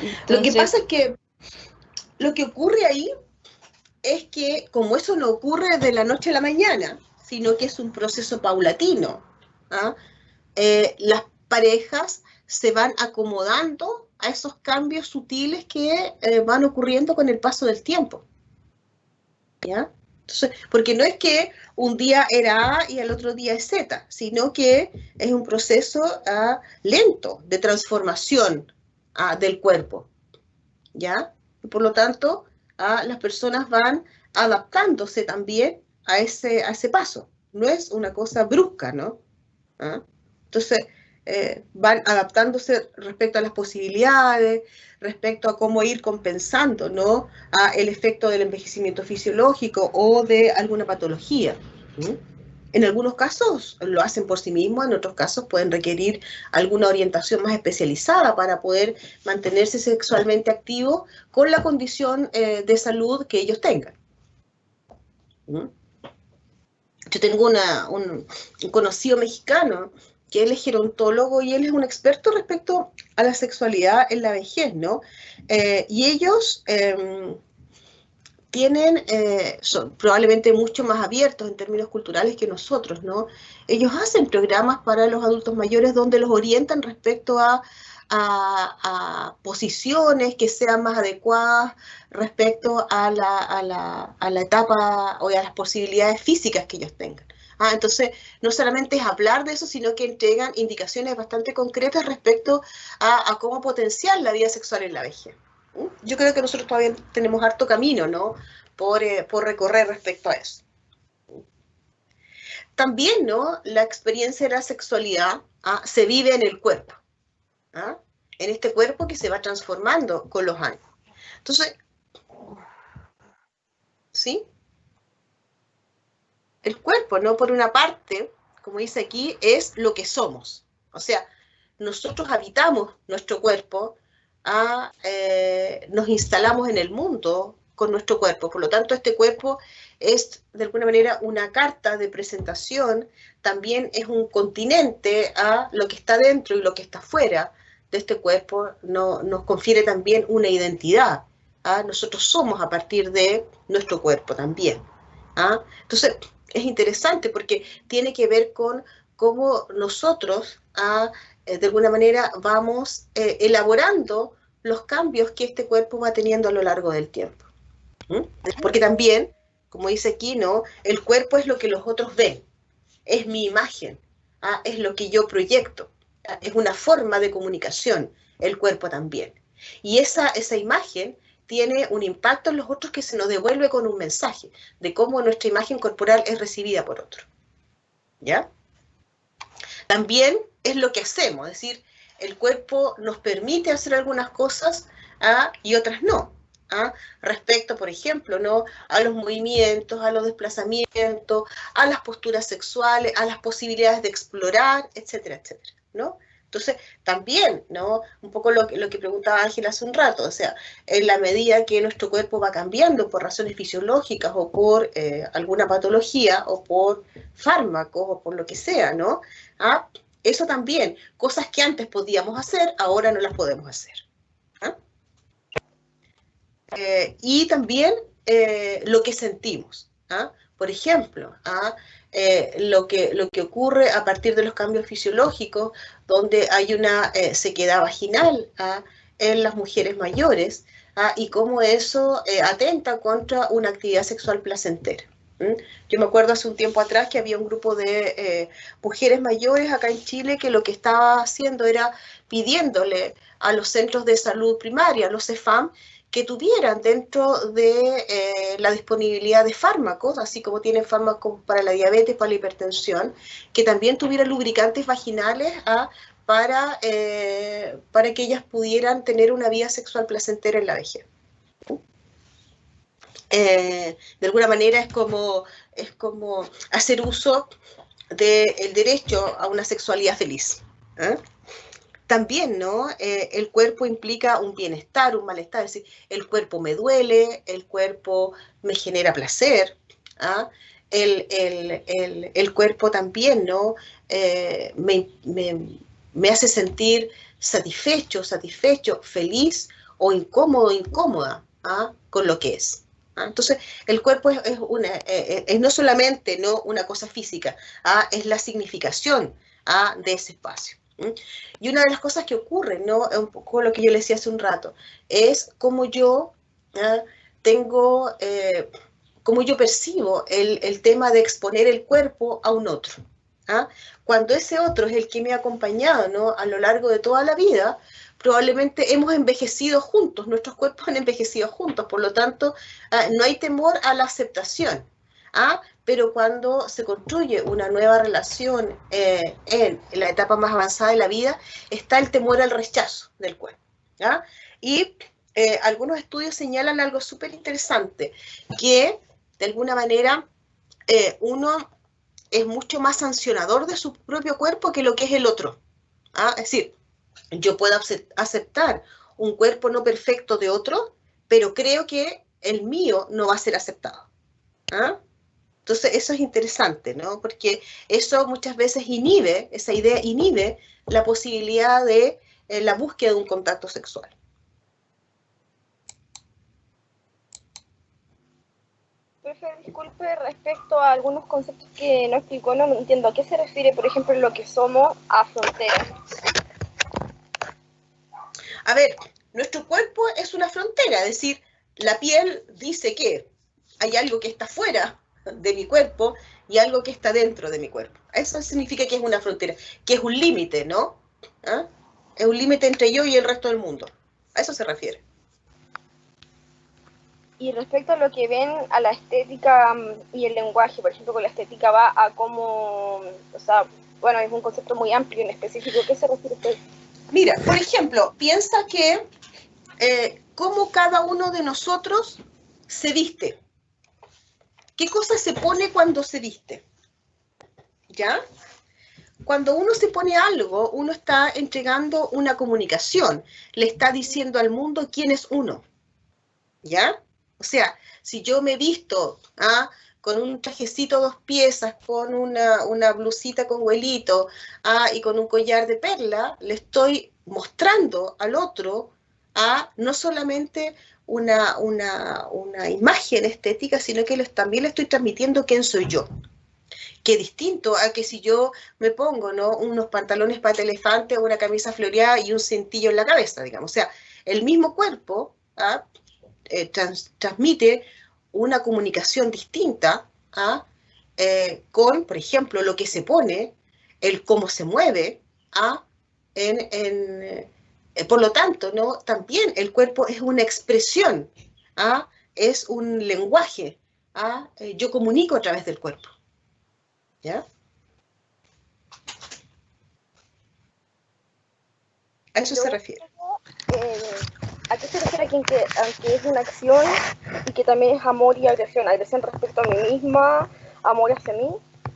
[SPEAKER 6] Entonces,
[SPEAKER 1] lo que pasa es que lo que ocurre ahí es que como eso no ocurre de la noche a la mañana, sino que es un proceso paulatino, las parejas se van acomodando a esos cambios sutiles que van ocurriendo con el paso del tiempo. ¿Ya? Entonces, porque no es que un día era A y al otro día es Z, sino que es un proceso lento de transformación del cuerpo. ¿Ya? Y por lo tanto, las personas van adaptándose también a ese paso. No es una cosa brusca, ¿no? Entonces, van adaptándose respecto a las posibilidades, respecto a cómo ir compensando, ¿no?, el efecto del envejecimiento fisiológico o de alguna patología. En algunos casos lo hacen por sí mismos, en otros casos pueden requerir alguna orientación más especializada para poder mantenerse sexualmente activos con la condición de salud que ellos tengan. Yo tengo un conocido mexicano que él es gerontólogo y él es un experto respecto a la sexualidad en la vejez, ¿no? Y ellos son probablemente mucho más abiertos en términos culturales que nosotros, ¿no? Ellos hacen programas para los adultos mayores donde los orientan respecto a posiciones que sean más adecuadas respecto a la etapa o a las posibilidades físicas que ellos tengan. Entonces, no solamente es hablar de eso, sino que entregan indicaciones bastante concretas respecto a cómo potenciar la vida sexual en la vejez. Yo creo que nosotros todavía tenemos harto camino, ¿no?, por recorrer respecto a eso. También, ¿no?, la experiencia de la sexualidad se vive en el cuerpo, en este cuerpo que se va transformando con los años. Entonces, ¿sí? El cuerpo, ¿no?, por una parte, como dice aquí, es lo que somos. O sea, nosotros habitamos nuestro cuerpo, nos instalamos en el mundo con nuestro cuerpo. Por lo tanto, este cuerpo es, de alguna manera, una carta de presentación, también es un continente a lo que está dentro y lo que está fuera de este cuerpo, nos confiere también una identidad. Nosotros somos a partir de nuestro cuerpo también. Entonces, es interesante porque tiene que ver con cómo nosotros, de alguna manera, vamos elaborando los cambios que este cuerpo va teniendo a lo largo del tiempo. Porque también, como dice aquí, ¿no?, el cuerpo es lo que los otros ven, es mi imagen, es lo que yo proyecto, es una forma de comunicación, el cuerpo también. Y esa imagen tiene un impacto en los otros que se nos devuelve con un mensaje de cómo nuestra imagen corporal es recibida por otro. ¿Ya? También es lo que hacemos, es decir, el cuerpo nos permite hacer algunas cosas y otras no. Respecto, por ejemplo, ¿no?, a los movimientos, a los desplazamientos, a las posturas sexuales, a las posibilidades de explorar, etcétera, etcétera, ¿no? Entonces, también, ¿no?, un poco lo que preguntaba Ángel hace un rato, o sea, en la medida que nuestro cuerpo va cambiando por razones fisiológicas o por alguna patología o por fármacos o por lo que sea, ¿no? Eso también, cosas que antes podíamos hacer, ahora no las podemos hacer. Y también lo que sentimos. Por ejemplo, lo que ocurre a partir de los cambios fisiológicos, donde hay una sequedad vaginal en las mujeres mayores, y cómo eso atenta contra una actividad sexual placentera. Yo me acuerdo hace un tiempo atrás que había un grupo de mujeres mayores acá en Chile que lo que estaba haciendo era pidiéndole a los centros de salud primaria, los CEFAM, que tuvieran dentro de la disponibilidad de fármacos, así como tienen fármacos para la diabetes, para la hipertensión, que también tuvieran lubricantes vaginales para que ellas pudieran tener una vida sexual placentera en la vejez. De alguna manera es como hacer uso del derecho a una sexualidad feliz. También, ¿no?, el cuerpo implica un bienestar, un malestar, es decir, el cuerpo me duele, el cuerpo me genera placer, el cuerpo también, ¿no?, me hace sentir satisfecho, feliz o incómodo, incómoda con lo que es. Entonces, el cuerpo es no solamente, ¿no?, una cosa física, es la significación de ese espacio. Y una de las cosas que ocurre, ¿no?, un poco lo que yo le decía hace un rato, es cómo yo cómo yo percibo el tema de exponer el cuerpo a un otro. Cuando ese otro es el que me ha acompañado, ¿no?, a lo largo de toda la vida, probablemente hemos envejecido juntos, nuestros cuerpos han envejecido juntos, por lo tanto, no hay temor a la aceptación. pero cuando se construye una nueva relación en la etapa más avanzada de la vida, está el temor al rechazo del cuerpo, ¿ya? Y algunos estudios señalan algo súper interesante, que de alguna manera uno es mucho más sancionador de su propio cuerpo que lo que es el otro. ¿Ah? Es decir, yo puedo aceptar un cuerpo no perfecto de otro, pero creo que el mío no va a ser aceptado. ¿Ah? Entonces, eso es interesante, ¿no? Porque eso muchas veces inhibe, esa idea inhibe la posibilidad de la búsqueda de un contacto sexual.
[SPEAKER 4] Profe, disculpe, respecto a algunos conceptos que no explicó, no entiendo. ¿A qué se refiere, por ejemplo, lo que somos a fronteras?
[SPEAKER 1] A ver, nuestro cuerpo es una frontera, es decir, la piel dice que hay algo que está fuera de mi cuerpo y algo que está dentro de mi cuerpo. Eso significa que es una frontera, que es un límite, ¿no? ¿Ah? Es un límite entre yo y el resto del mundo. A eso se refiere.
[SPEAKER 4] Y respecto a lo que ven a la estética y el lenguaje, por ejemplo, con la estética va a cómo, o sea, bueno, es un concepto muy amplio en específico. ¿Qué se refiere usted?
[SPEAKER 1] Mira, por ejemplo, piensa que cómo cada uno de nosotros se viste. ¿Qué cosa se pone cuando se viste? ¿Ya? Cuando uno se pone algo, uno está entregando una comunicación, le está diciendo al mundo quién es uno, ¿ya? O sea, si yo me visto con un trajecito 2 piezas, con una blusita con huelito y con un collar de perla, le estoy mostrando al otro no solamente una imagen estética, sino que también le estoy transmitiendo quién soy yo. Que distinto a que si yo me pongo, ¿no?, unos pantalones pata elefante, una camisa floreada y un cintillo en la cabeza, digamos. O sea, el mismo cuerpo transmite una comunicación distinta con, por ejemplo, lo que se pone, el cómo se mueve, por lo tanto, ¿no?, también el cuerpo es una expresión, es un lenguaje, yo comunico a través del cuerpo. ¿Ya? A eso se refiere.
[SPEAKER 4] ¿A qué se refiere a que es una acción y que también es amor y agresión? Agresión respecto a mí misma, amor hacia mí,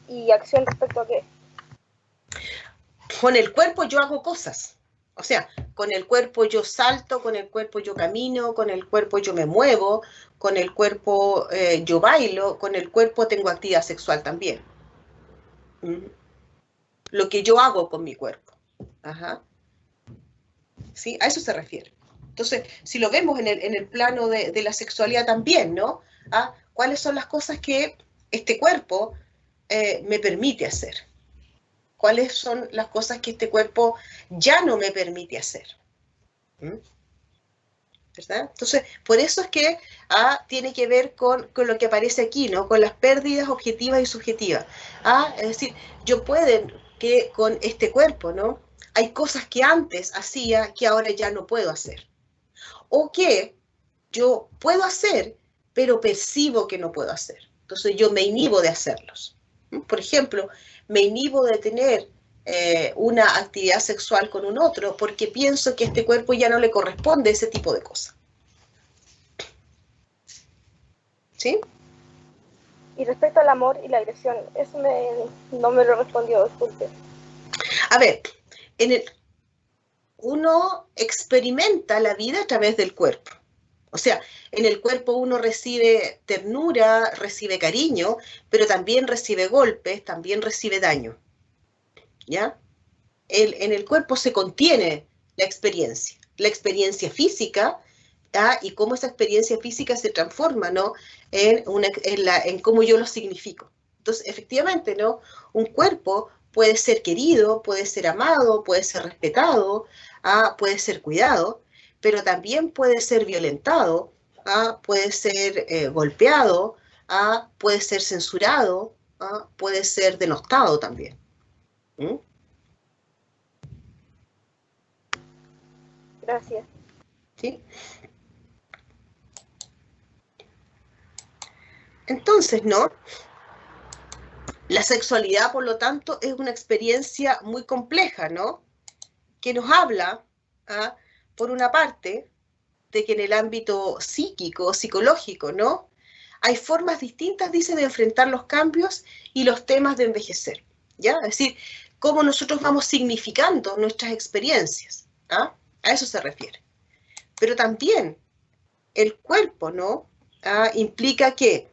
[SPEAKER 4] y acción respecto a qué.
[SPEAKER 1] Con el cuerpo yo hago cosas. O sea, con el cuerpo yo salto, con el cuerpo yo camino, con el cuerpo yo me muevo, con el cuerpo yo bailo, con el cuerpo tengo actividad sexual también. Lo que yo hago con mi cuerpo. Ajá. ¿Sí? A eso se refiere. Entonces, si lo vemos en el plano de la sexualidad también, ¿no? ¿Cuáles son las cosas que este cuerpo me permite hacer? ¿Cuáles son las cosas que este cuerpo ya no me permite hacer? ¿Verdad? Entonces, por eso es que tiene que ver con lo que aparece aquí, ¿no? Con las pérdidas objetivas y subjetivas. Es decir, yo puedo que con este cuerpo, ¿no?, hay cosas que antes hacía que ahora ya no puedo hacer. O que yo puedo hacer, pero percibo que no puedo hacer. Entonces yo me inhibo de hacerlos. Por ejemplo, me inhibo de tener una actividad sexual con un otro porque pienso que a este cuerpo ya no le corresponde ese tipo de cosas. ¿Sí?
[SPEAKER 4] Y respecto al amor y la agresión, eso no me lo respondió, disculpe.
[SPEAKER 1] A ver, uno experimenta la vida a través del cuerpo. O sea, en el cuerpo uno recibe ternura, recibe cariño, pero también recibe golpes, también recibe daño. ¿Ya? En el cuerpo se contiene la experiencia física, y cómo esa experiencia física se transforma, ¿no?, en cómo yo lo significo. Entonces, efectivamente, ¿no?, un cuerpo puede ser querido, puede ser amado, puede ser respetado, puede ser cuidado, pero también puede ser violentado, puede ser golpeado, puede ser censurado, puede ser denostado también. ¿Mm?
[SPEAKER 4] Gracias.
[SPEAKER 1] ¿Sí? Entonces, ¿no?, La sexualidad, por lo tanto, es una experiencia muy compleja, ¿no? Que nos habla, por una parte, de que en el ámbito psíquico, psicológico, ¿no? Hay formas distintas, dice, de enfrentar los cambios y los temas de envejecer, ¿ya? Es decir, cómo nosotros vamos significando nuestras experiencias, A eso se refiere. Pero también el cuerpo, ¿no? Implica que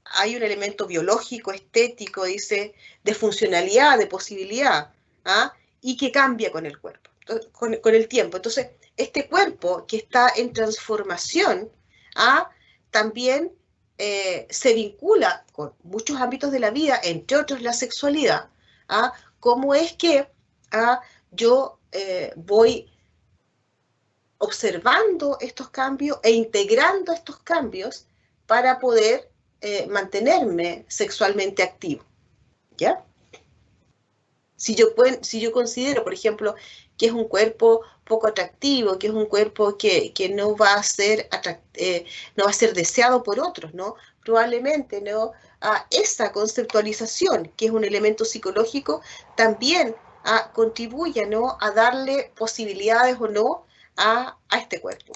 [SPEAKER 1] hay un elemento biológico, estético, dice, de funcionalidad, de posibilidad, y que cambia con el cuerpo, con el tiempo. Entonces, este cuerpo que está en transformación, también se vincula con muchos ámbitos de la vida, entre otros la sexualidad. ¿Cómo es que yo voy observando estos cambios e integrando estos cambios para poder mantenerme sexualmente activo? ¿Ya? Si yo considero, por ejemplo, que es un cuerpo poco atractivo, que es un cuerpo que no va a ser no va a ser deseado por otros, ¿no? Probablemente, ¿no? Esa conceptualización, que es un elemento psicológico, también contribuye, ¿no? A darle posibilidades o no a este cuerpo.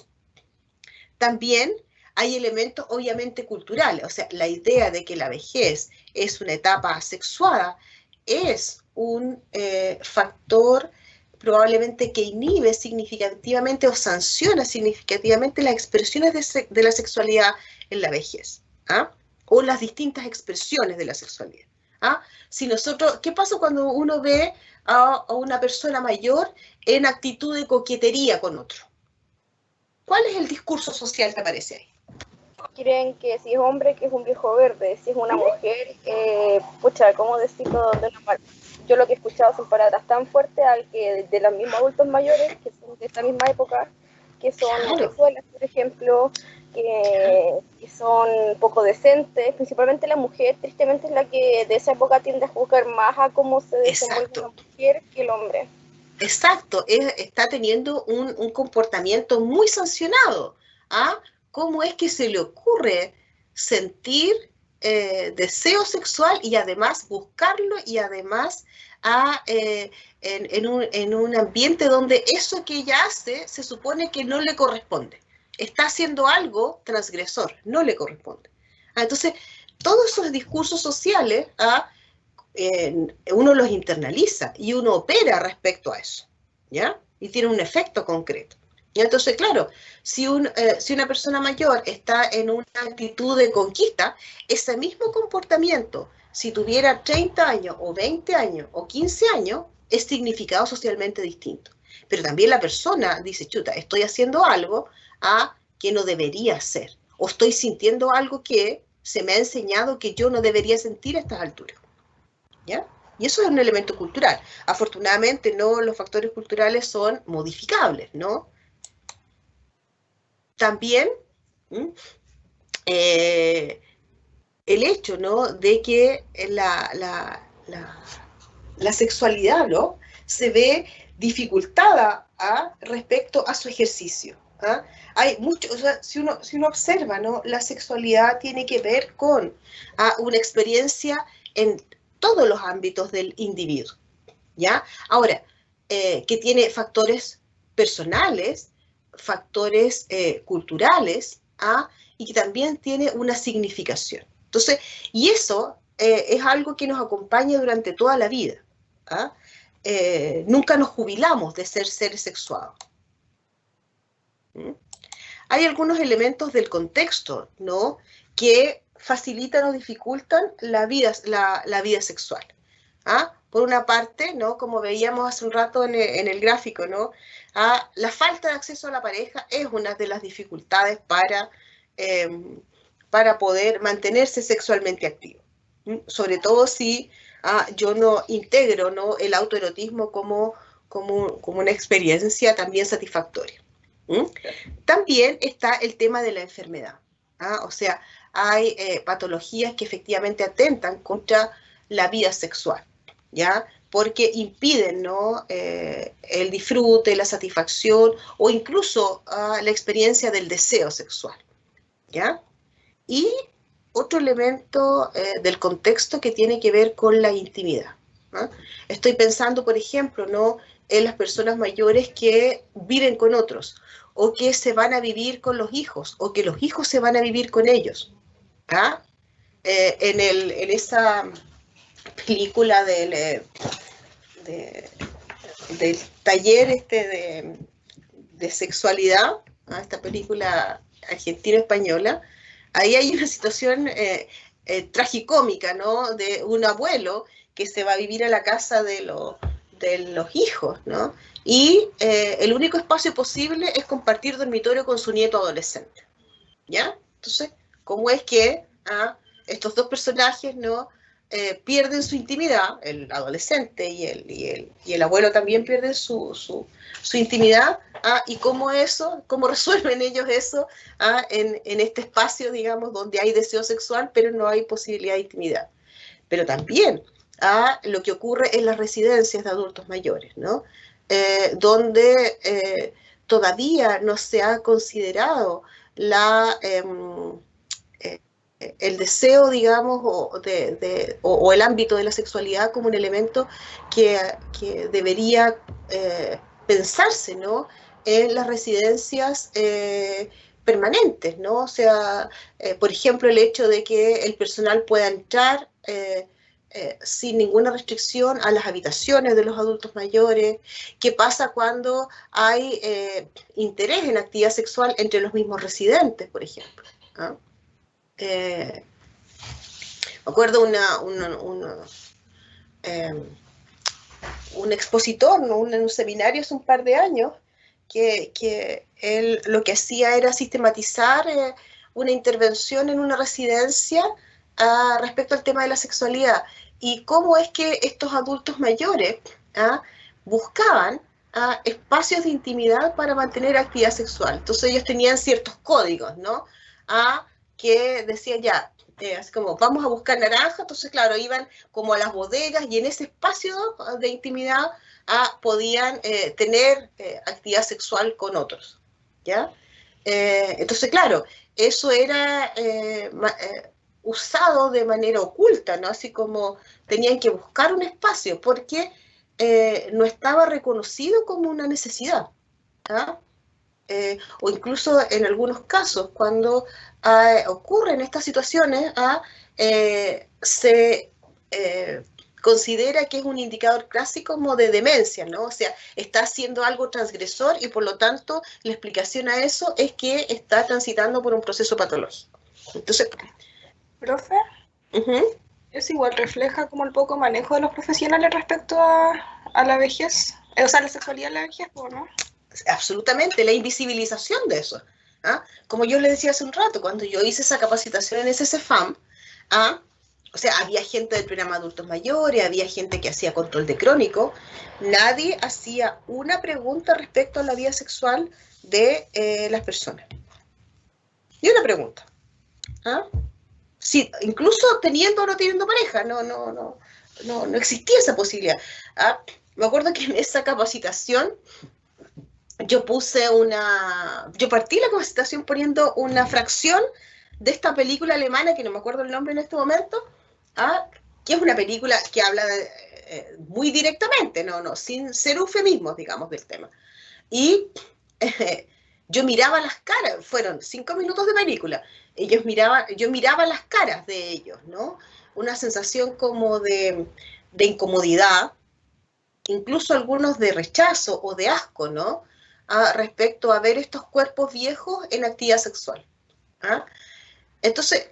[SPEAKER 1] También hay elementos obviamente culturales, o sea, la idea de que la vejez es una etapa asexuada es un factor probablemente que inhibe significativamente o sanciona significativamente las expresiones de la sexualidad en la vejez, o las distintas expresiones de la sexualidad. Si nosotros, ¿qué pasa cuando uno ve a una persona mayor en actitud de coquetería con otro? ¿Cuál es el discurso social que aparece ahí?
[SPEAKER 4] Creen que si es hombre, que es un viejo verde, si es una mujer, pucha, ¿cómo decirlo? Yo lo que he escuchado son palabras tan fuertes al que de los mismos adultos mayores, que son de esta misma época, que son homosexuales, por ejemplo, que son poco decentes, principalmente la mujer, tristemente es la que de esa época tiende a juzgar más a cómo se desenvuelve una mujer que el hombre.
[SPEAKER 1] Exacto, está teniendo un comportamiento muy sancionado. ¿Cómo es que se le ocurre sentir deseo sexual y además buscarlo y además en un ambiente donde eso que ella hace se supone que no le corresponde? Está haciendo algo transgresor, no le corresponde. Entonces, todos esos discursos sociales, uno los internaliza y uno opera respecto a eso, ¿ya? Y tiene un efecto concreto. Y entonces, claro, si una persona mayor está en una actitud de conquista, ese mismo comportamiento, si tuviera 30 años o 20 años o 15 años, es significado socialmente distinto. Pero también la persona dice, chuta, estoy haciendo algo que no debería hacer, o estoy sintiendo algo que se me ha enseñado que yo no debería sentir a estas alturas. ¿Ya? Y eso es un elemento cultural. Afortunadamente, no, los factores culturales son modificables, ¿no? También el hecho, ¿no?, de que la sexualidad, ¿no?, se ve dificultada respecto a su ejercicio. Hay mucho, o sea, si uno observa, ¿no?, la sexualidad tiene que ver con una experiencia en todos los ámbitos del individuo, ¿ya? Ahora, que tiene factores personales, factores culturales, y que también tiene una significación. Entonces, y eso es algo que nos acompaña durante toda la vida. Nunca nos jubilamos de ser seres sexuados. Hay algunos elementos del contexto, ¿no?, que facilitan o dificultan la vida sexual. Por una parte, ¿no?, como veíamos hace un rato en el gráfico, ¿no?, la falta de acceso a la pareja es una de las dificultades para poder mantenerse sexualmente activo. Sobre todo si yo no integro, ¿no?, el autoerotismo como una experiencia también satisfactoria. También está el tema de la enfermedad. O sea, hay patologías que efectivamente atentan contra la vida sexual, ¿ya? Porque impiden, ¿no?, el disfrute, la satisfacción o incluso la experiencia del deseo sexual, ¿ya? Y otro elemento del contexto que tiene que ver con la intimidad, ¿no? Estoy pensando, por ejemplo, ¿no?, en las personas mayores que viven con otros, o que se van a vivir con los hijos, o que los hijos se van a vivir con ellos. ¿Ah? En esa película del taller de sexualidad, ¿ah?, esta película argentino-española, ahí hay una situación tragicómica, ¿no?, de un abuelo que se va a vivir a la casa de los hijos, ¿no? Y el único espacio posible es compartir dormitorio con su nieto adolescente, ¿ya? Entonces, ¿cómo es que estos dos personajes, ¿no?, pierden su intimidad? El adolescente y el abuelo también pierden su intimidad, y cómo resuelven ellos eso en este espacio, digamos, donde hay deseo sexual, pero no hay posibilidad de intimidad. Pero también lo que ocurre en las residencias de adultos mayores, ¿no? Donde todavía no se ha considerado el deseo, digamos, o el ámbito de la sexualidad como un elemento que debería pensarse, ¿no?, en las residencias permanentes, ¿no? O sea, por ejemplo, el hecho de que el personal pueda entrar sin ninguna restricción a las habitaciones de los adultos mayores. ¿Qué pasa cuando hay interés en actividad sexual entre los mismos residentes, por ejemplo? Me acuerdo un expositor, ¿no?, un seminario hace un par de años, que él lo que hacía era sistematizar una intervención en una residencia respecto al tema de la sexualidad, y cómo es que estos adultos mayores buscaban espacios de intimidad para mantener actividad sexual. Entonces ellos tenían ciertos códigos, ¿no?, que decían ya, así como vamos a buscar naranja. Entonces, claro, iban como a las bodegas y en ese espacio de intimidad podían tener actividad sexual con otros, ¿ya? Entonces, claro, eso era usado de manera oculta, ¿no? Así como tenían que buscar un espacio porque no estaba reconocido como una necesidad, ¿ah? O incluso en algunos casos, cuando ocurren estas situaciones, se considera que es un indicador clásico como de demencia, ¿no? O sea, está haciendo algo transgresor y por lo tanto la explicación a eso es que está transitando por un proceso patológico. Entonces,
[SPEAKER 7] Profe, ¿eso igual refleja como el poco manejo de los profesionales respecto a la vejez? O sea, la sexualidad de la vejez, ¿no?
[SPEAKER 1] Absolutamente, la invisibilización de eso. Como yo le decía hace un rato, cuando yo hice esa capacitación en SCFAM, o sea, había gente del programa adultos mayores, había gente que hacía control de crónico, nadie hacía una pregunta respecto a la vida sexual de las personas. Ni una pregunta. Sí, incluso teniendo o no teniendo pareja, no existía esa posibilidad. Me acuerdo que en esa capacitación yo partí la capacitación poniendo una fracción de esta película alemana, que no me acuerdo el nombre en este momento, que es una película que habla muy directamente, sin ser eufemismos, digamos, del tema. Y yo miraba las caras, fueron 5 minutos de película, yo miraba las caras de ellos, ¿no? Una sensación como de incomodidad, incluso algunos de rechazo o de asco, ¿no?, respecto a ver estos cuerpos viejos en actividad sexual. Entonces,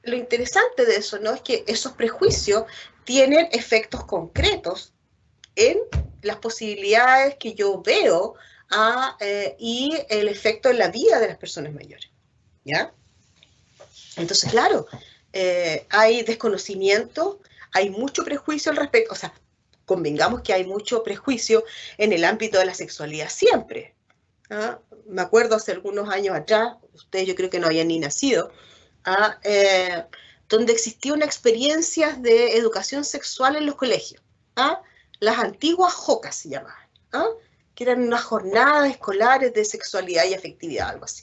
[SPEAKER 1] lo interesante de eso, ¿no?, es que esos prejuicios tienen efectos concretos en las posibilidades que yo veo y el efecto en la vida de las personas mayores, ¿ya? Entonces, claro, hay desconocimiento, hay mucho prejuicio al respecto. O sea, convengamos que hay mucho prejuicio en el ámbito de la sexualidad siempre. Me acuerdo hace algunos años atrás, ustedes yo creo que no habían ni nacido, donde existía una experiencia de educación sexual en los colegios. Las antiguas JOCAS se llamaban, que eran unas jornadas escolares de sexualidad y afectividad, algo así.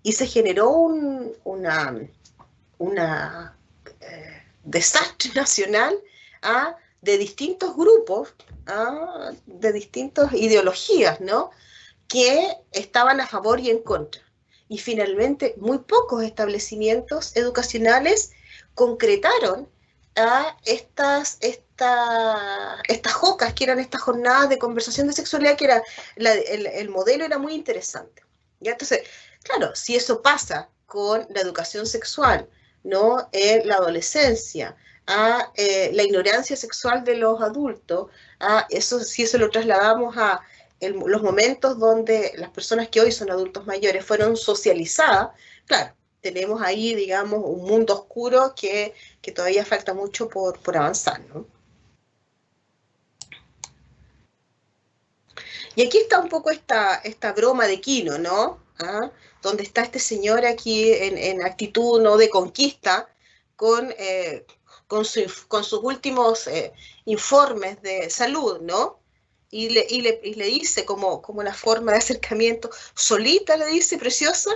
[SPEAKER 1] Y se generó desastre nacional de distintos grupos, de distintas ideologías, ¿no? Que estaban a favor y en contra. Y finalmente muy pocos establecimientos educacionales concretaron estas JOCAS, que eran estas jornadas de conversación de sexualidad, que era el modelo era muy interesante. ¿Ya? Entonces, claro, si eso pasa con la educación sexual, ¿no? La adolescencia, la ignorancia sexual de los adultos, si eso lo trasladamos a los momentos donde las personas que hoy son adultos mayores fueron socializadas, claro, tenemos ahí, digamos, un mundo oscuro que todavía falta mucho por avanzar, ¿no? Y aquí está un poco esta broma de Quino, ¿no? Donde está este señor aquí en actitud, ¿no?, de conquista, con sus últimos informes de salud, ¿no? Y le dice como una forma de acercamiento, solita le dice, preciosa,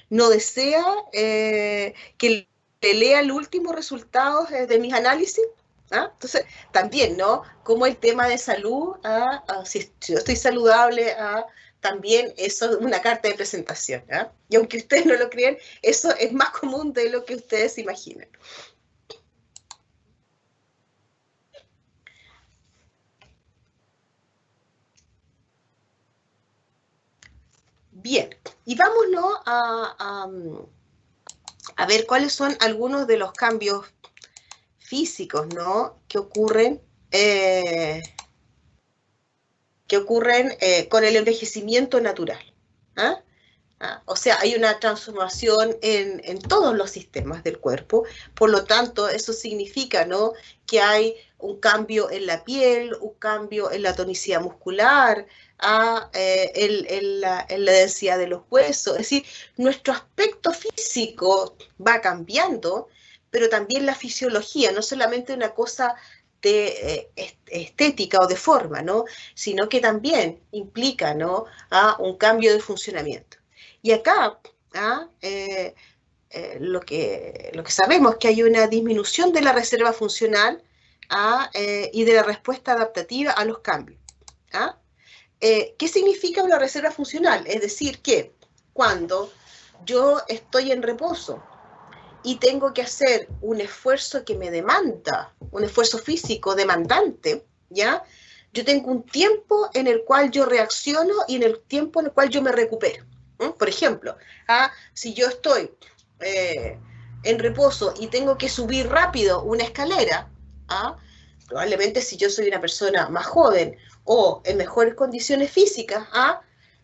[SPEAKER 1] no desea que le lea el último resultado de mis análisis. Entonces, también, ¿no? Como el tema de salud, si yo estoy saludable, también eso es una carta de presentación. Y aunque ustedes no lo crean, eso es más común de lo que ustedes imaginan. Bien, y vámonos a ver cuáles son algunos de los cambios físicos, ¿no?, que ocurren con el envejecimiento natural. O sea, hay una transformación en todos los sistemas del cuerpo, por lo tanto, eso significa, ¿no?, que hay un cambio en la piel, un cambio en la tonicidad muscular, en la densidad de los huesos. Es decir, nuestro aspecto físico va cambiando, pero también la fisiología, no solamente una cosa de estética o de forma, ¿no?, sino que también implica, ¿no?, un cambio de funcionamiento. Y acá lo que sabemos es que hay una disminución de la reserva funcional y de la respuesta adaptativa a los cambios. ¿Qué significa una reserva funcional? Es decir, que cuando yo estoy en reposo y tengo que hacer un esfuerzo que me demanda, un esfuerzo físico demandante, ¿ya?, yo tengo un tiempo en el cual yo reacciono y en el tiempo en el cual yo me recupero. Por ejemplo, si yo estoy en reposo y tengo que subir rápido una escalera, probablemente si yo soy una persona más joven o en mejores condiciones físicas,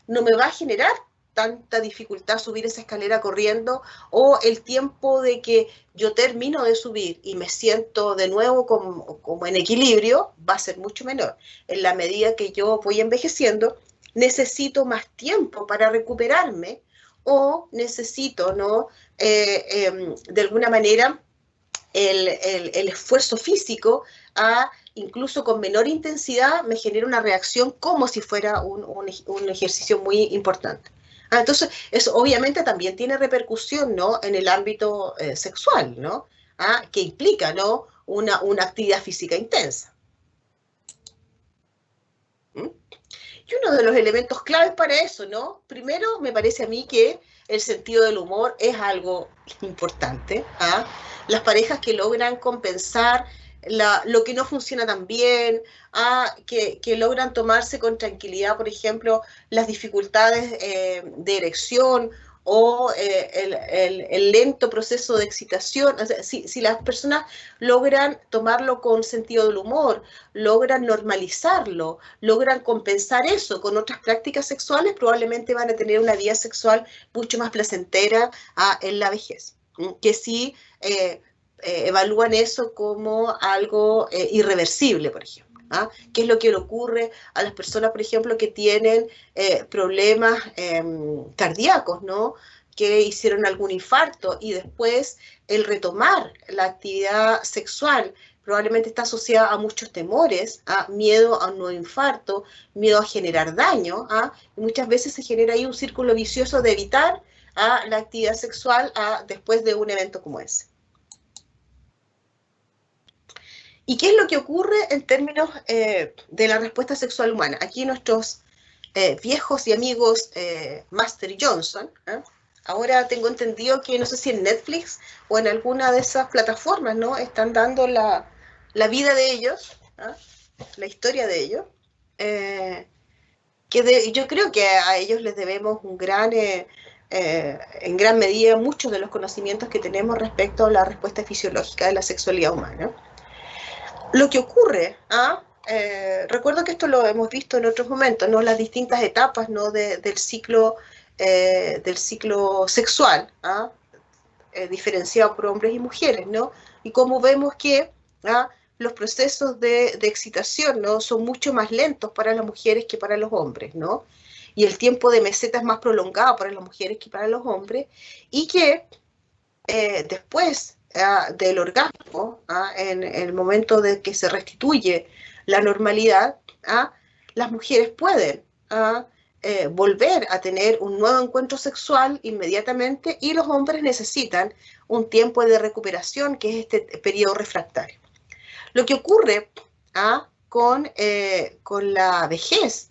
[SPEAKER 1] no me va a generar tanta dificultad subir esa escalera corriendo, o el tiempo de que yo termino de subir y me siento de nuevo como en equilibrio va a ser mucho menor. En la medida que yo voy envejeciendo, necesito más tiempo para recuperarme, o necesito, ¿no?, de alguna manera el esfuerzo físico, incluso con menor intensidad, me genera una reacción como si fuera un ejercicio muy importante. Entonces, eso obviamente también tiene repercusión, ¿no?, en el ámbito sexual, ¿no?, que implica, ¿no?, una actividad física intensa. Y uno de los elementos claves para eso, ¿no?, primero, me parece a mí que el sentido del humor es algo importante. Las parejas que logran compensar lo que no funciona tan bien, que logran tomarse con tranquilidad, por ejemplo, las dificultades de erección o el lento proceso de excitación. O sea, si las personas logran tomarlo con sentido del humor, logran normalizarlo, logran compensar eso con otras prácticas sexuales, probablemente van a tener una vida sexual mucho más placentera en la vejez. Que sí evalúan eso como algo irreversible, por ejemplo. ¿Qué es lo que le ocurre a las personas, por ejemplo, que tienen problemas cardíacos, ¿no?, que hicieron algún infarto y después el retomar la actividad sexual probablemente está asociada a muchos temores, miedo a un nuevo infarto, miedo a generar daño, y muchas veces se genera ahí un círculo vicioso de evitar a la actividad sexual después de un evento como ese. ¿Y qué es lo que ocurre en términos de la respuesta sexual humana? Aquí nuestros viejos y amigos Master y Johnson, ahora tengo entendido que no sé si en Netflix o en alguna de esas plataformas, ¿no? Están dando la vida de ellos, la historia de ellos, yo creo que a ellos les debemos un gran, en gran medida, muchos de los conocimientos que tenemos respecto a la respuesta fisiológica de la sexualidad humana. Lo que ocurre, recuerdo que esto lo hemos visto en otros momentos, ¿no? Las distintas etapas, ¿no? del ciclo sexual, diferenciado por hombres y mujeres, ¿no? Y cómo vemos que los procesos de excitación, ¿no? Son mucho más lentos para las mujeres que para los hombres, ¿no? Y el tiempo de meseta es más prolongado para las mujeres que para los hombres, y que después del orgasmo, en el momento de que se restituye la normalidad, las mujeres pueden volver a tener un nuevo encuentro sexual inmediatamente, y los hombres necesitan un tiempo de recuperación, que es este periodo refractario. Lo que ocurre con la vejez,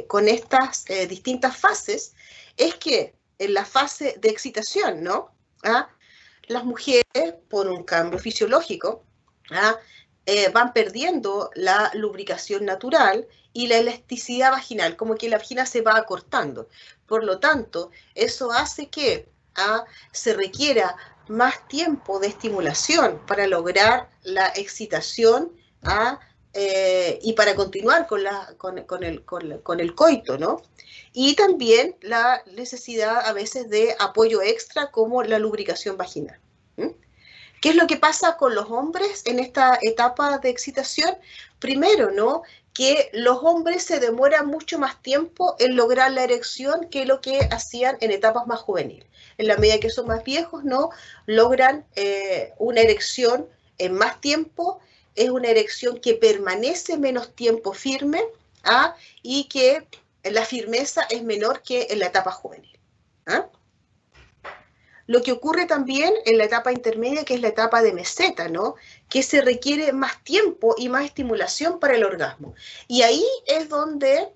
[SPEAKER 1] con estas distintas fases, es que en la fase de excitación, ¿no? Las mujeres, por un cambio fisiológico, van perdiendo la lubricación natural y la elasticidad vaginal, como que la vagina se va acortando. Por lo tanto, eso hace que se requiera más tiempo de estimulación para lograr la excitación y para continuar con el coito, ¿no? Y también la necesidad a veces de apoyo extra, como la lubricación vaginal. ¿Qué es lo que pasa con los hombres en esta etapa de excitación? Primero, ¿no? Que los hombres se demoran mucho más tiempo en lograr la erección que lo que hacían en etapas más juveniles. En la medida que son más viejos, ¿no? Logran una erección en más tiempo, es una erección que permanece menos tiempo firme, y que la firmeza es menor que en la etapa juvenil. Lo que ocurre también en la etapa intermedia, que es la etapa de meseta, ¿no? Que se requiere más tiempo y más estimulación para el orgasmo. Y ahí es donde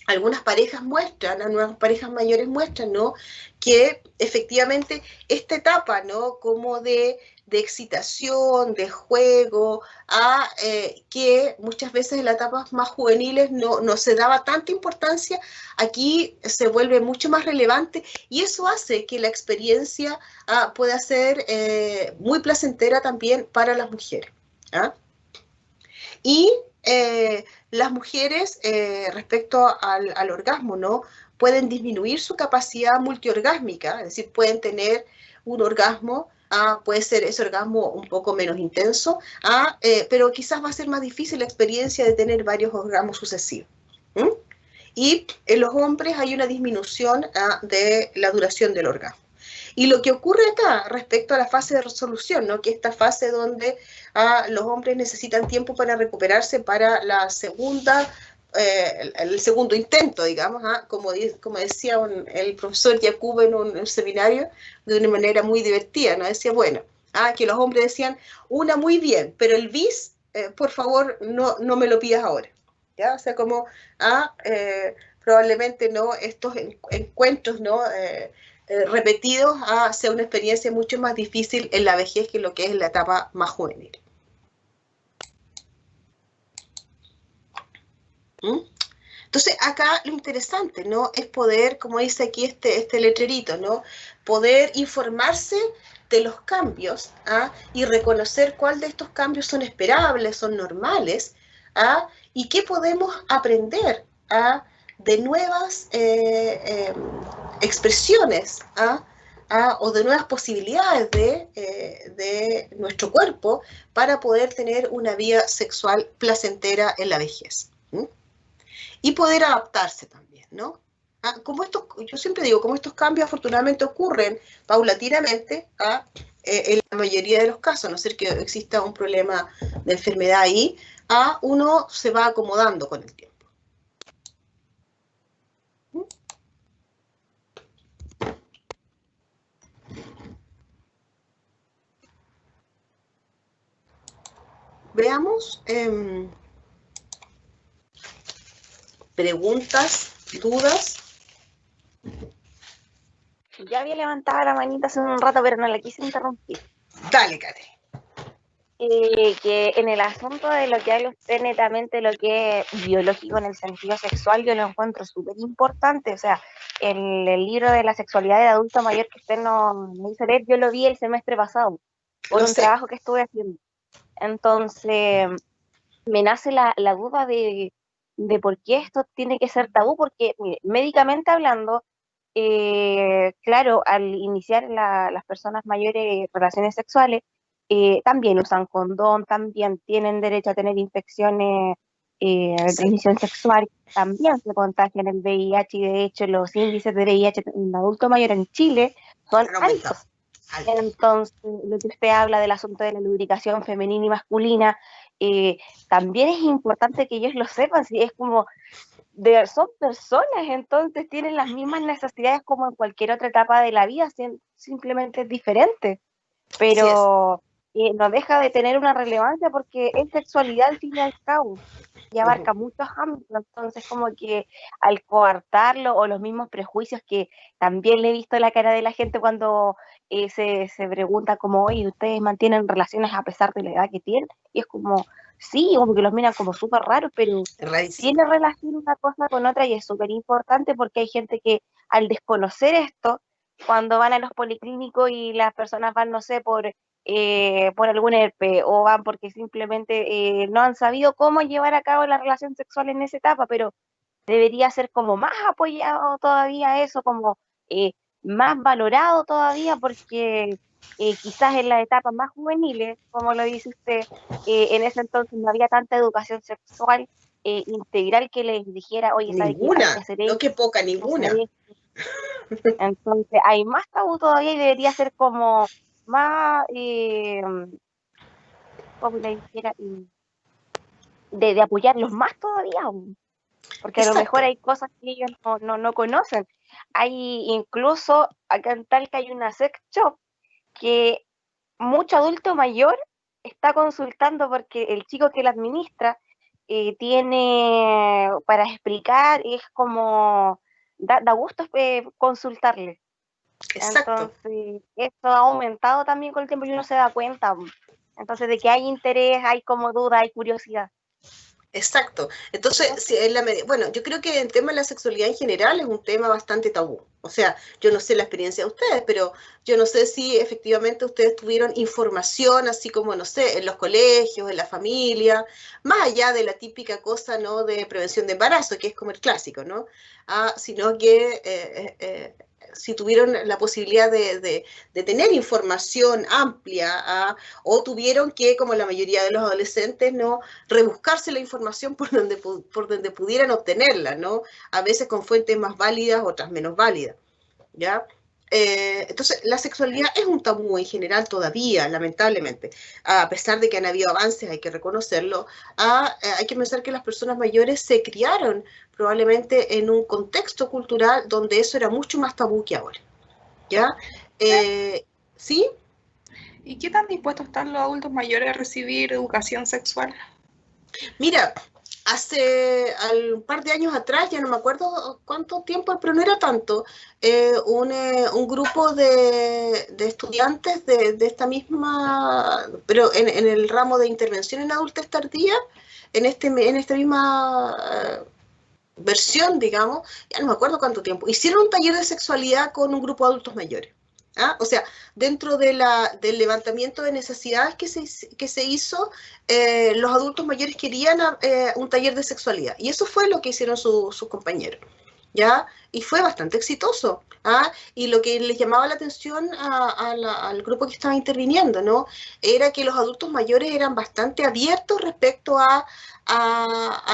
[SPEAKER 1] algunas parejas muestran, algunas parejas mayores muestran, ¿no? Que efectivamente esta etapa, ¿no? Como de excitación, de juego, que muchas veces en las etapas más juveniles no se daba tanta importancia, aquí se vuelve mucho más relevante, y eso hace que la experiencia pueda ser muy placentera también para las mujeres. Y las mujeres, respecto al orgasmo, ¿no? Pueden disminuir su capacidad multiorgásmica, es decir, pueden tener un orgasmo, puede ser ese orgasmo un poco menos intenso, pero quizás va a ser más difícil la experiencia de tener varios orgasmos sucesivos. Y en los hombres hay una disminución de la duración del orgasmo. Y lo que ocurre acá respecto a la fase de resolución, ¿no? Que esta fase donde los hombres necesitan tiempo para recuperarse para la segunda, el segundo intento, digamos, como decía el profesor Yacoub en un seminario, de una manera muy divertida, ¿no? Decía, bueno, que los hombres decían, una muy bien, pero el bis, por favor, no me lo pidas ahora. ¿Ya? O sea, como probablemente, ¿no? Estos encuentros, ¿no? Repetidos, sea una experiencia mucho más difícil en la vejez que lo que es en la etapa más juvenil. Entonces, acá lo interesante, ¿no? Es poder, como dice aquí este letrerito, ¿no? Poder informarse de los cambios, y reconocer cuál de estos cambios son esperables, son normales, y qué podemos aprender de nuevas expresiones o de nuevas posibilidades de nuestro cuerpo para poder tener una vida sexual placentera en la vejez. Y poder adaptarse también, ¿no? Yo siempre digo, como estos cambios afortunadamente ocurren paulatinamente, en la mayoría de los casos, a no ser que exista un problema de enfermedad ahí, uno se va acomodando con el tiempo. Veamos preguntas, dudas.
[SPEAKER 4] Ya había levantado la manita hace un rato, pero no la quise interrumpir.
[SPEAKER 1] Dale, Catherine.
[SPEAKER 4] Que en el asunto de lo que habla usted netamente, lo que es biológico en el sentido sexual, yo lo encuentro súper importante. O sea, el libro de la sexualidad del adulto mayor que usted me hizo leer, yo lo vi el semestre pasado, por un trabajo que estuve haciendo. Entonces, me nace la duda de por qué esto tiene que ser tabú, porque mire, médicamente hablando, claro, al iniciar las personas mayores relaciones sexuales, también usan condón, también tienen derecho a tener infecciones de transmisión sexual, también se contagian el VIH, y de hecho los índices de VIH en adulto mayor en Chile son altos. Entonces, lo que usted habla del asunto de la lubricación femenina y masculina, también es importante que ellos lo sepan, si es como, son personas, entonces tienen las mismas necesidades como en cualquier otra etapa de la vida, simplemente es diferente, pero no deja de tener una relevancia porque es sexualidad al fin y al cabo, y abarca muchos ámbitos. Entonces como que al coartarlo, o los mismos prejuicios que también le he visto la cara de la gente cuando se pregunta como, oye, ¿ustedes mantienen relaciones a pesar de la edad que tienen? Y es como, sí, como que los miran como súper raros, pero tiene relación una cosa con otra, y es súper importante porque hay gente que al desconocer esto, cuando van a los policlínicos y las personas van, no sé, por algún herpes, o van porque simplemente no han sabido cómo llevar a cabo la relación sexual en esa etapa, pero debería ser como más apoyado todavía eso, como más valorado todavía, porque quizás en las etapas más juveniles, como lo dice usted, en ese entonces no había tanta educación sexual integral que les dijera, oye, ¿sabes qué? Hay que hacer esto,
[SPEAKER 1] no que poca, ninguna.
[SPEAKER 4] Entonces hay más tabú todavía, y debería ser como más, como le dijera, de apoyarlos más todavía, porque a lo mejor hay cosas que ellos no conocen. Hay incluso, acá en Talca hay una sex shop que mucho adulto mayor está consultando, porque el chico que la administra tiene para explicar, es como, da gusto consultarle.
[SPEAKER 1] Exacto.
[SPEAKER 4] Entonces, esto ha aumentado también con el tiempo y uno se da cuenta. Entonces, de que hay interés, hay como duda, hay curiosidad.
[SPEAKER 1] Exacto. Entonces, si en bueno, yo creo que el tema de la sexualidad en general es un tema bastante tabú. O sea, yo no sé la experiencia de ustedes, pero yo no sé si efectivamente ustedes tuvieron información, así como, no sé, en los colegios, en la familia, más allá de la típica cosa, ¿no?, de prevención de embarazo, que es como el clásico, ¿no? Sino que si tuvieron la posibilidad de tener información amplia, o tuvieron que, como la mayoría de los adolescentes, ¿no?, rebuscarse la información por donde pudieran obtenerla, ¿no? A veces con fuentes más válidas, otras menos válidas, ¿ya? Entonces, la sexualidad es un tabú en general todavía, lamentablemente. A pesar de que han habido avances, hay que reconocerlo, hay que pensar que las personas mayores se criaron probablemente en un contexto cultural donde eso era mucho más tabú que ahora, ¿ya? ¿Sí?
[SPEAKER 7] ¿Y qué tan dispuestos están los adultos mayores a recibir educación sexual?
[SPEAKER 1] Mira, hace un par de años atrás, ya no me acuerdo cuánto tiempo, pero no era tanto, un grupo de estudiantes de esta misma, pero en el ramo de intervención en adultez tardía, en esta misma versión, digamos, ya no me acuerdo cuánto tiempo, hicieron un taller de sexualidad con un grupo de adultos mayores. O sea, dentro del levantamiento de necesidades que se hizo, los adultos mayores querían un taller de sexualidad, y eso fue lo que hicieron sus compañeros, ¿ya? Y fue bastante exitoso, y lo que les llamaba la atención al grupo que estaba interviniendo, ¿no?, era que los adultos mayores eran bastante abiertos respecto a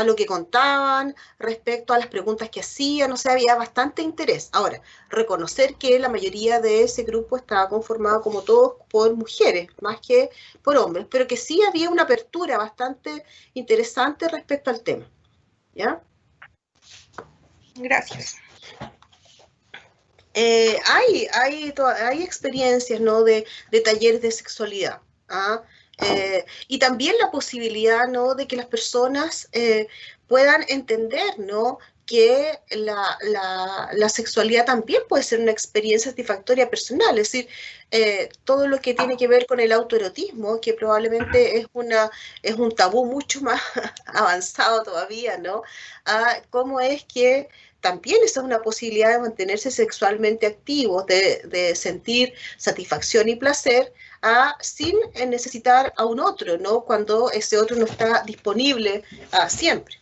[SPEAKER 1] lo que contaban, respecto a las preguntas que hacían, o sea, había bastante interés. Ahora, reconocer que la mayoría de ese grupo estaba conformado, como todos, por mujeres, más que por hombres, pero que sí había una apertura bastante interesante respecto al tema, ¿ya?
[SPEAKER 7] Gracias.
[SPEAKER 1] Hay experiencias, ¿no?, de talleres de sexualidad, Y también la posibilidad, ¿no?, de que las personas puedan entender, ¿no?, que la sexualidad también puede ser una experiencia satisfactoria personal, es decir, todo lo que tiene que ver con el autoerotismo, que probablemente es un tabú mucho más avanzado todavía, ¿no? ¿Cómo es que también esa es una posibilidad de mantenerse sexualmente activos, de sentir satisfacción y placer, sin necesitar a un otro, ¿no?, cuando ese otro no está disponible siempre,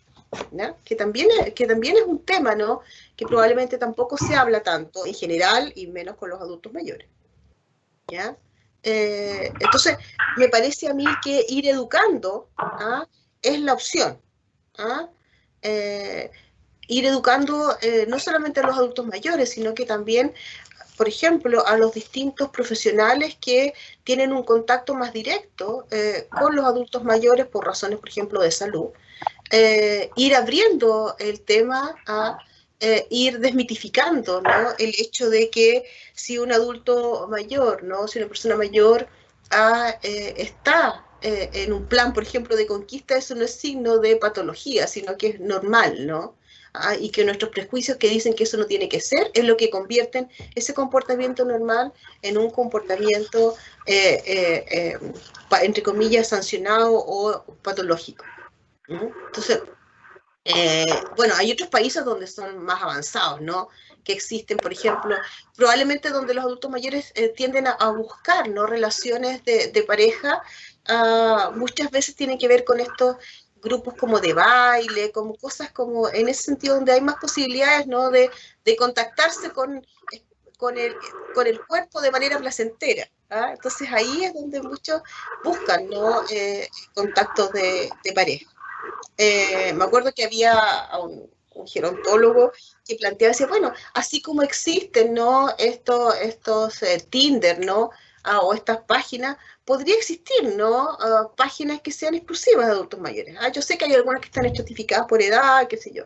[SPEAKER 1] ¿no? Que también es un tema, ¿no?, que probablemente tampoco se habla tanto en general y menos con los adultos mayores, ¿ya? Entonces, me parece a mí que ir educando es la opción. Ir educando no solamente a los adultos mayores, sino que también, por ejemplo, a los distintos profesionales que tienen un contacto más directo con los adultos mayores por razones, por ejemplo, de salud. Ir abriendo el tema ir desmitificando, ¿no?, el hecho de que si un adulto mayor, ¿no?, si una persona mayor está en un plan, por ejemplo, de conquista, eso no es signo de patología, sino que es normal, ¿no? Y que nuestros prejuicios que dicen que eso no tiene que ser, es lo que convierten ese comportamiento normal en un comportamiento, entre comillas, sancionado o patológico. Entonces, bueno, hay otros países donde son más avanzados, ¿no?, que existen, por ejemplo, probablemente donde los adultos mayores tienden a buscar, ¿no?, relaciones de pareja, muchas veces tienen que ver con estos grupos como de baile, como cosas como en ese sentido donde hay más posibilidades, ¿no?, de contactarse con el cuerpo de manera placentera. Entonces ahí es donde muchos buscan, ¿no?, contactos de pareja. Me acuerdo que había un gerontólogo que planteaba, decía, bueno, así como existen, ¿no?, estos Tinder, ¿no?, o estas páginas, podría existir, ¿no?, páginas que sean exclusivas de adultos mayores. Yo sé que hay algunas que están estratificadas por edad, qué sé yo.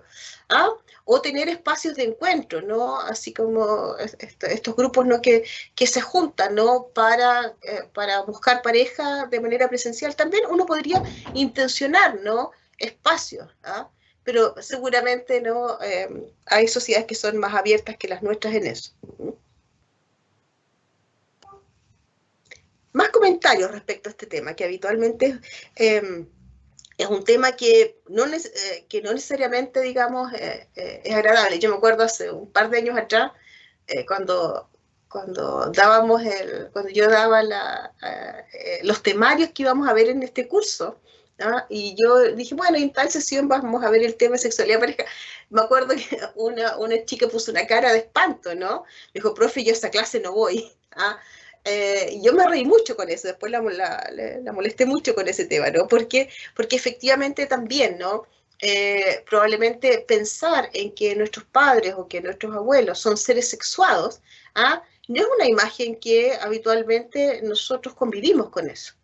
[SPEAKER 1] O tener espacios de encuentro, ¿no?, así como estos grupos, ¿no?, que se juntan, ¿no?, para buscar pareja de manera presencial. También uno podría intencionar, ¿no?, espacios, pero seguramente no hay sociedades que son más abiertas que las nuestras en eso. Más comentarios respecto a este tema, que habitualmente es un tema que no necesariamente, digamos, es agradable. Yo me acuerdo hace un par de años atrás, cuando yo daba los temarios que íbamos a ver en este curso, y yo dije, bueno, en tal sesión vamos a ver el tema de sexualidad pareja. Me acuerdo que una chica puso una cara de espanto, ¿no? Me dijo, profe, yo a esa clase no voy. Y yo me reí mucho con eso, después la molesté mucho con ese tema, ¿no? Porque efectivamente también, ¿no? Probablemente pensar en que nuestros padres o que nuestros abuelos son seres sexuados, no es una imagen que habitualmente nosotros convivimos con eso.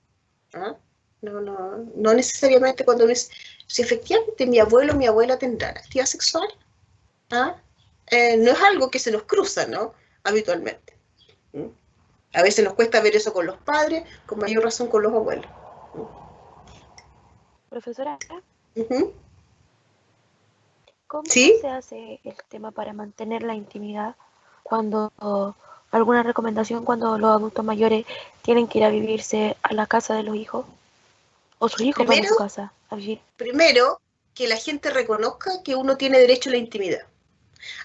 [SPEAKER 1] No necesariamente cuando si efectivamente mi abuelo o mi abuela tendrán actividad sexual, no es algo que se nos cruza, ¿no?, habitualmente. A veces nos cuesta ver eso con los padres, con mayor razón con los abuelos.
[SPEAKER 3] Profesora, ¿cómo
[SPEAKER 1] ¿Sí?
[SPEAKER 3] se hace el tema para mantener la intimidad cuando alguna recomendación cuando los adultos mayores tienen que ir a vivirse a la casa de los hijos? ¿O sus hijos van a su casa a vivir?
[SPEAKER 1] Primero, que la gente reconozca que uno tiene derecho a la intimidad.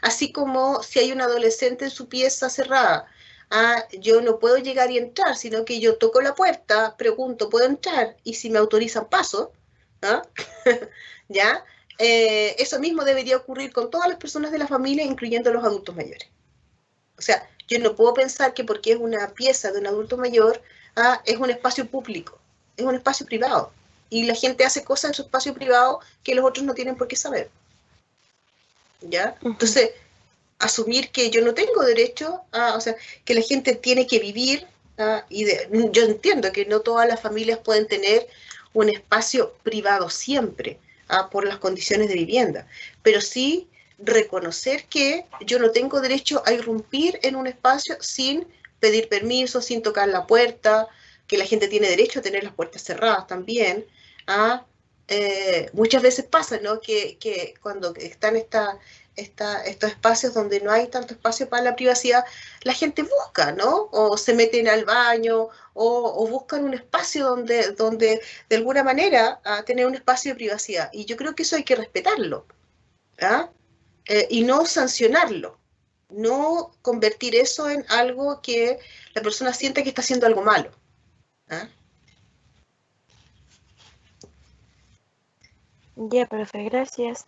[SPEAKER 1] Así como si hay un adolescente en su pieza cerrada, yo no puedo llegar y entrar, sino que yo toco la puerta, pregunto, ¿puedo entrar? Y si me autorizan, paso. ¿Ya? Eso mismo debería ocurrir con todas las personas de la familia, incluyendo los adultos mayores. O sea, yo no puedo pensar que porque es una pieza de un adulto mayor, es un espacio público, es un espacio privado. Y la gente hace cosas en su espacio privado que los otros no tienen por qué saber. ¿Ya? Entonces, asumir que yo no tengo derecho, o sea, que la gente tiene que vivir, yo entiendo que no todas las familias pueden tener un espacio privado siempre, por las condiciones de vivienda, pero sí reconocer que yo no tengo derecho a irrumpir en un espacio sin pedir permiso, sin tocar la puerta, que la gente tiene derecho a tener las puertas cerradas también. Muchas veces pasa, ¿no? Que cuando están estos espacios donde no hay tanto espacio para la privacidad, la gente busca, ¿no? O se meten al baño, o buscan un espacio donde de alguna manera tener un espacio de privacidad. Y yo creo que eso hay que respetarlo, y no sancionarlo, no convertir eso en algo que la persona siente que está haciendo algo malo.
[SPEAKER 3] Ya, profe, gracias.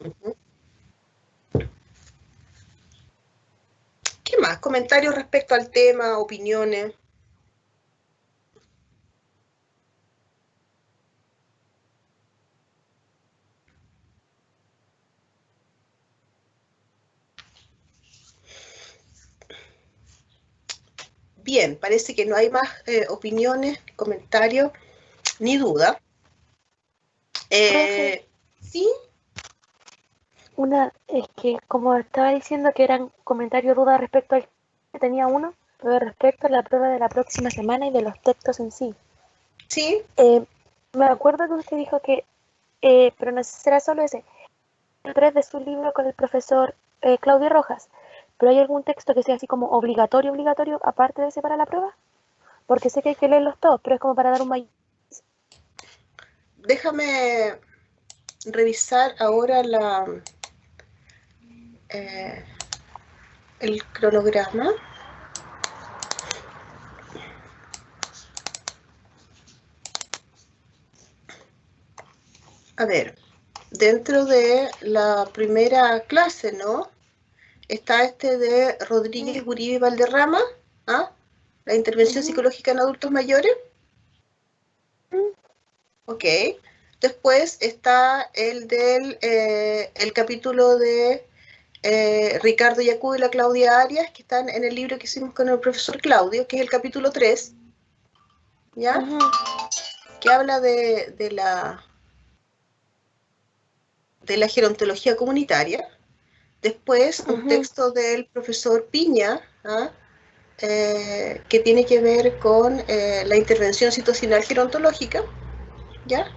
[SPEAKER 1] ¿Qué más? ¿Comentarios respecto al tema? ¿Opiniones? Bien, parece que no hay más opiniones, comentarios, ni duda. ¿Sí?
[SPEAKER 3] Es que como estaba diciendo que eran comentarios, dudas respecto al que tenía uno, pero respecto a la prueba de la próxima semana y de los textos en sí.
[SPEAKER 1] Sí.
[SPEAKER 3] Me acuerdo que usted dijo que, pero no sé si será solo ese, el 3 de su libro con el profesor Claudio Rojas, pero ¿hay algún texto que sea así como obligatorio, aparte de ese para la prueba? Porque sé que hay que leerlos todos, pero es como para dar un mayor...
[SPEAKER 1] Déjame revisar ahora el cronograma. A ver, dentro de la primera clase, ¿no? Está este de Rodríguez, Uribe y Valderrama, la intervención psicológica en adultos mayores. Ok. Después está el del el capítulo de Ricardo Yacudo y la Claudia Arias, que están en el libro que hicimos con el profesor Claudio, que es el capítulo 3, ¿ya? Que habla de la gerontología comunitaria. Después, un texto del profesor Piña, que tiene que ver con la intervención situacional gerontológica, ¿ya?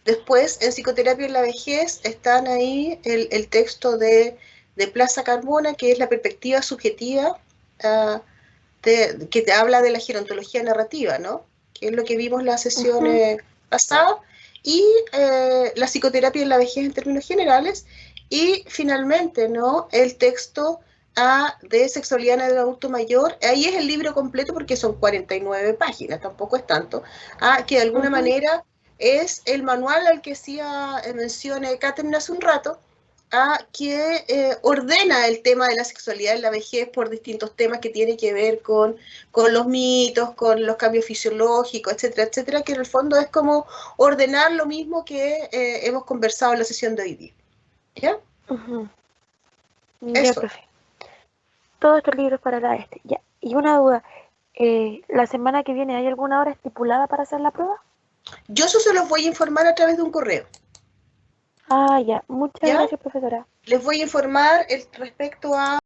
[SPEAKER 1] Después, en psicoterapia en la vejez, están ahí el texto de Plaza Carbona, que es la perspectiva subjetiva, que te habla de la gerontología narrativa, ¿no? Que es lo que vimos la sesión pasada, y la psicoterapia en la vejez en términos generales, y finalmente, ¿no? El texto de sexualidad en el adulto mayor. Ahí es el libro completo porque son 49 páginas, tampoco es tanto, que de alguna manera es el manual al que hacía mención Catherine hace un rato, que ordena el tema de la sexualidad en la vejez por distintos temas que tienen que ver con los mitos, con los cambios fisiológicos, etcétera, etcétera, que en el fondo es como ordenar lo mismo que hemos conversado en la sesión de hoy día. ¿Ya?
[SPEAKER 3] Ya,
[SPEAKER 1] Eso.
[SPEAKER 3] profe. Todos estos libros para la ya. Y una duda, ¿la semana que viene hay alguna hora estipulada para hacer la prueba?
[SPEAKER 1] Yo eso se los voy a informar a través de un correo.
[SPEAKER 3] Ya. Muchas gracias, profesora.
[SPEAKER 1] Les voy a informar respecto a